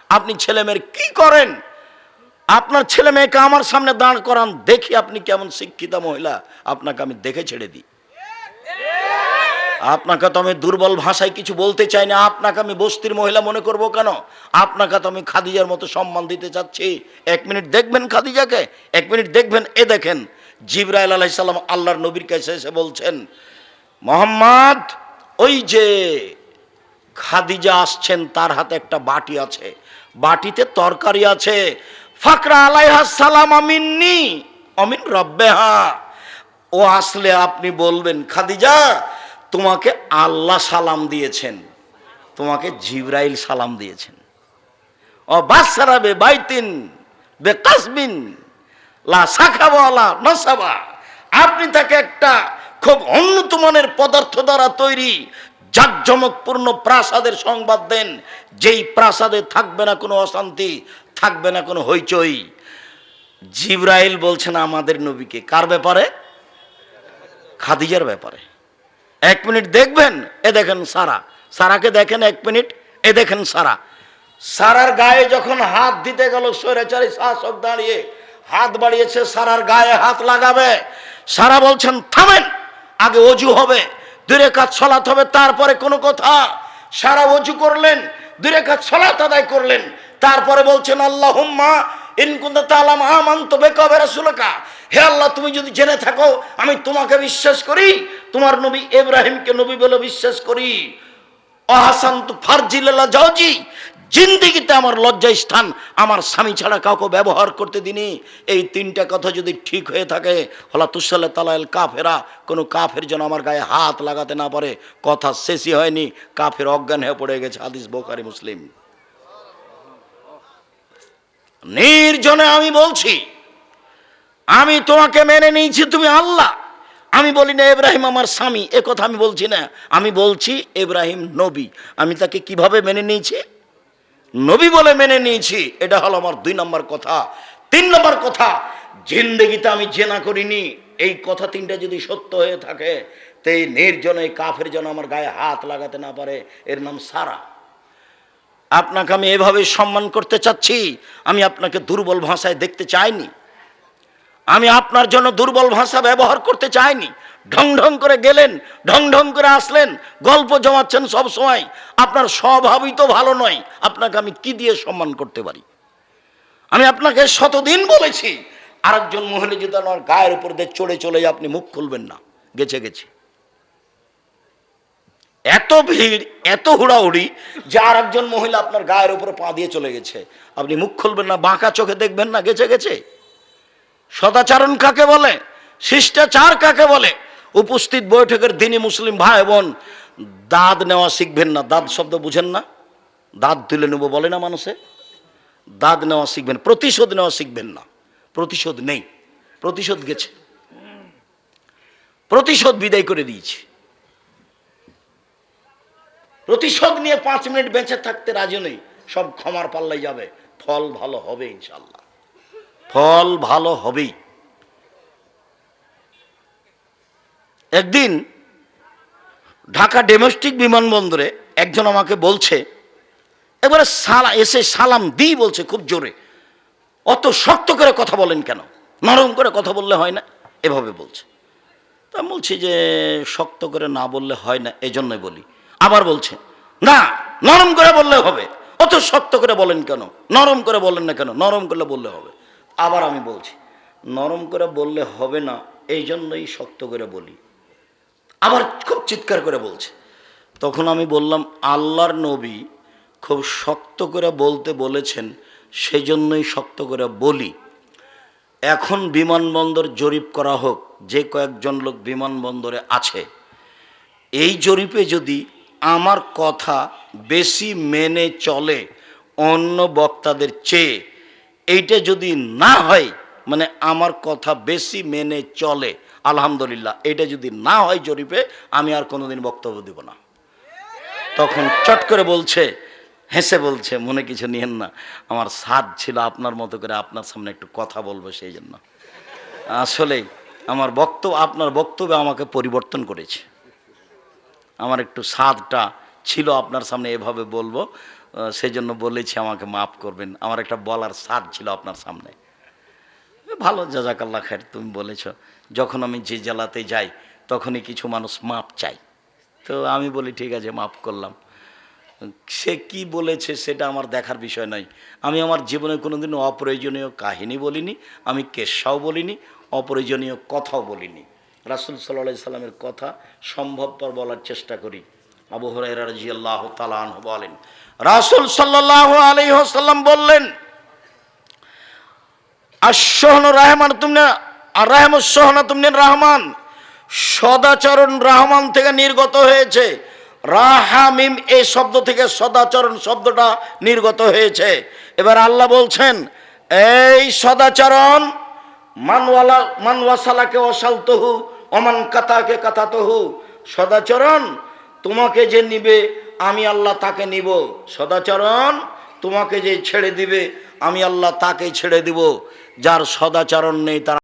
আপনি ছেলে মেয়ের কি করেন? আপনার ছেলে মেয়েকে আমার সামনে দাঁড় করান, দেখি আপনি কেমন শিক্ষিতা মহিলা, আপনাকে আমি দেখে ছেড়ে দিই। আপনাকে তো আমি দুর্বল ভাষায় কিছু বলতে চাই না, আপনাকে আমি বস্তির মহিলা মনে করব কেন? আপনাকে তো আমি খাদিজার মতো সম্মান দিতে চাচ্ছি। 1 মিনিট দেখবেন খাদিজাকে, 1 মিনিট দেখবেন। এ দেখেন জিবরাইল আলাইহিস সালাম আল্লাহর নবীর কাছে এসে বলছেন, মোহাম্মদ, ওই যে খাদিজা আসছেন, তার হাতে একটা বাটি আছে, বাটিতে তরকারি আছে। ফাকরা আলাইহা সালাম মিন্নি অমিন রব্বেহা। ও আসলে আপনি বলবেন, খাদিজা তোমাকে আল্লাহ সালাম দিয়েছেন, তোমাকে জিবরাইল সালাম দিয়েছেন। ও বাসারা বে বাইতিন বে কাসবিন লা সাখাবা ওয়ালা নাসাবা। আপনি তাকে একটা খুব উন্নত মানের পদার্থ দ্বারা তৈরি জাঁকজমকপূর্ণ প্রাসাদের সংবাদ দেন, যেই প্রাসাদে থাকবে না কোনো অশান্তি, থাকবে না কোনো হইচই। জিবরাইল বলছেন আমাদের নবীকে, কার ব্যাপারে? খাদিজার ব্যাপারে। 1 মিনিট দেখবেন। এ দেখেন সারা, সারাকে দেখেন 1 মিনিট। এ দেখেন সারা, সারার গায়ে যখন হাত দিতে গেল, স্বৈরাচারী শাসক দাঁড়িয়ে হাত বাড়িয়েছে, সারার গায়ে হাত লাগাবে। সারা বলছেন থামেন, আগে অজু হবে, 2 রাকাত সালাত হবে, তারপরে কোনো কথা। সারা অজু করলেন, 2 রাকাত সালাত আদায় করলেন, তারপরে বলছেন আল্লাহুম্মা ইন কুনতা তাআলাম আমানতু বিকা ওয়া রাসূলিকা। হে আল্লাহ, তুমি যদি জেনে থাকো আমি তোমাকে বিশ্বাস করি, তোমার নবী ইব্রাহিমকে নবী বলে বিশ্বাস করি। অহাসান্তু ফারজিল্লাহ জাওজি, জিন্দেগিতে আমার লজ্জা স্থান আমার স্বামী ছাড়া কাউকে ব্যবহার করতে দিনি। এই 3টা কথা যদি ঠিক হয়ে থাকে, হলা তুসাল্লা তালাল কাফেরা, কোনো কাফের যেন আমার গায়ে হাত লাগাতে না পারে। কথা শেষই হয়নি, কাফের অজ্ঞান হয়ে পড়ে গেছে। হাদিস বুখারী মুসলিম। নির্জনে আমি বলছি, আমি তোমাকে মেনে নিয়েছি, তুমি আল্লাহ। আমি বলি না ইব্রাহিম আমার স্বামী, এ কথা আমি বলছি না। আমি বলছি ইব্রাহিম নবী। আমি তাকে কিভাবে মেনে নিয়েছি? নবী বলে মেনে নিয়েছি। এটা হলো আমার 2 নম্বর কথা। 3 নম্বর কথা, জিন্দেগিতে আমি জেনা করিনি। এই কথা 3টা যদি সত্য হয়ে থাকে, তো এই নির্জনে কাফের যেন আমার গায়ে হাত লাগাতে না পারে। এর নাম সারা। আপনাকে আমি এভাবে সম্মান করতে চাচ্ছি। আমি আপনাকে দুর্বল ভাষায় দেখতে চাইনি, আমি আপনার জন্য দুর্বল ভাষা ব্যবহার করতে চাইনি। ঢং ঢং করে গেলেন, ঢং ঢং করে আসলেন, গল্প জমাচ্ছেন সব সময়। আপনার স্বভাবই তো ভালো নয়, আপনাকে আমি কি দিয়ে সম্মান করতে পারি? আমি আপনাকে শতদিন বলেছি, আরেকজন মহিলা যদি আমার গায়ের উপর দিয়ে চড়ে চলে যায়, আপনি মুখ খুলবেন না। গেছে গেছে, এত ভিড়, এত হুড়াহুড়ি যে আরেকজন মহিলা আপনার গায়ের উপরে পা দিয়ে চলে গেছে, আপনি মুখ খুলবেন না, বাঁকা চোখে দেখবেন না। গেছে গেছে। সদাচরণ কাকে বলে? শিষ্টাচার কাকে বলে? উপস্থিত বৈঠকের দিনই মুসলিম ভাই বোন, দাঁত নেওয়া শিখবেন না। দাঁত শব্দ বুঝেন না? দাঁত তুলে নেবো বলে না মানুষে? দাঁত নেওয়া শিখবেন, প্রতিশোধ নেওয়া শিখবেন না। প্রতিশোধ নেই, প্রতিশোধ গেছে, প্রতিশোধ বিদায় করে দিয়েছি। প্রতিশোধ নিয়ে 5 মিনিট বেঁচে থাকতে রাজি নেই। সব ক্ষমার পাল্লাই যাবে, ফল ভালো হবে ইনশাল্লাহ, ফল ভালো হবেই। একদিন ঢাকা ডোমেস্টিক বিমানবন্দরে একজন আমাকে বলছে, এবারে এসে সালাম দিই বলছে খুব জোরে, অত শক্ত করে কথা বলেন কেন? নরম করে কথা বললে হয় না? এভাবে বলছে। তা বলছি যে শক্ত করে না বললে হয় না, এই জন্যই বলি। আবার বলছে না, নরম করে বললে হবে, অত শক্ত করে বলেন কেন? নরম করে বলেন না কেন? নরম করলে বললে হবে। আবার আমি বলছি নরম করে বললে হবে না, এই জন্যই শক্ত করে বলি। আবার খুব চিৎকার করে বলছে। তখন আমি বললাম, আল্লাহর নবী খুব শক্ত করে বলতে বলেছেন, সেই জন্যই শক্ত করে বলি। এখন বিমানবন্দর জরিপ করা হোক, যে কয়েকজন লোক বিমানবন্দরে আছে, এই জরিপে যদি আমার কথা বেশি মেনে চলে অন্য বক্তাদের চেয়ে, এইটা যদি না হয়, মানে আমার কথা বেশি মেনে চলে, আলহামদুলিল্লাহ, এটা যদি না হয় জরিপে, আমি আর কোনোদিন বক্তব্য দিব না। তখন চট করে বলছে, হেসে বলছে, মনে কিছু নিয়েন না, আমার সাধ ছিল আপনার মতো করে আপনার সামনে একটু কথা বলবো, সেই জন্য। আসলে আমার বক্তব্য, আপনার বক্তব্য আমাকে পরিবর্তন করেছে। আমার একটু সাধটা ছিল আপনার সামনে এভাবে বলবো, সেই জন্য বলেছি, আমাকে মাফ করবেন। আমার একটা বলার সাধ ছিল আপনার সামনে। ভালো, জাজাকাল্লাহ খায়ের, তুমি বলেছ। যখন আমি যে জেলাতে যাই তখনই কিছু মানুষ মাপ চাই, তো আমি বলি ঠিক আছে, মাফ করলাম। সে কি বলেছে সেটা আমার দেখার বিষয় নয়। আমি আমার জীবনে কোনোদিনও অপ্রয়োজনীয় কাহিনী বলিনি, আমি কেসাও বলিনি, অপ্রয়োজনীয় কথাও বলিনি। রাসূল সাল্লাল্লাহু আলাইহি সাল্লামের কথা সম্ভবপর বলার চেষ্টা করি। আবু হুরায়রা রাদিয়াল্লাহু তাআলা আনহু বলেন, রাসূল সাল্লাল্লাহু আলাইহি ওয়াসাল্লাম বললেন, আশ-শাহনু রাহমান তুমনে আর রাহমাস শাহনা তুমনে রহমান, সদাচরণ রহমান থেকে নির্গত হয়েছে। রাহামিম এই শব্দ থেকে সদাচরণ শব্দটা নির্গত হয়েছে। এবার আল্লাহ বলছেন, এই সদাচরণ, মানওয়াসালাকে ওয়াসালতহু ওমান কাতাকে কাতাতহু, সদাচরণ তোমাকে যে নিবে আমি আল্লাহ তাকে নিব, সদাচরণ তোমাকে যে ছেড়ে দিবে আমি আল্লাহ তাকে ছেড়ে দিব। যার সদাচরণ নেই তার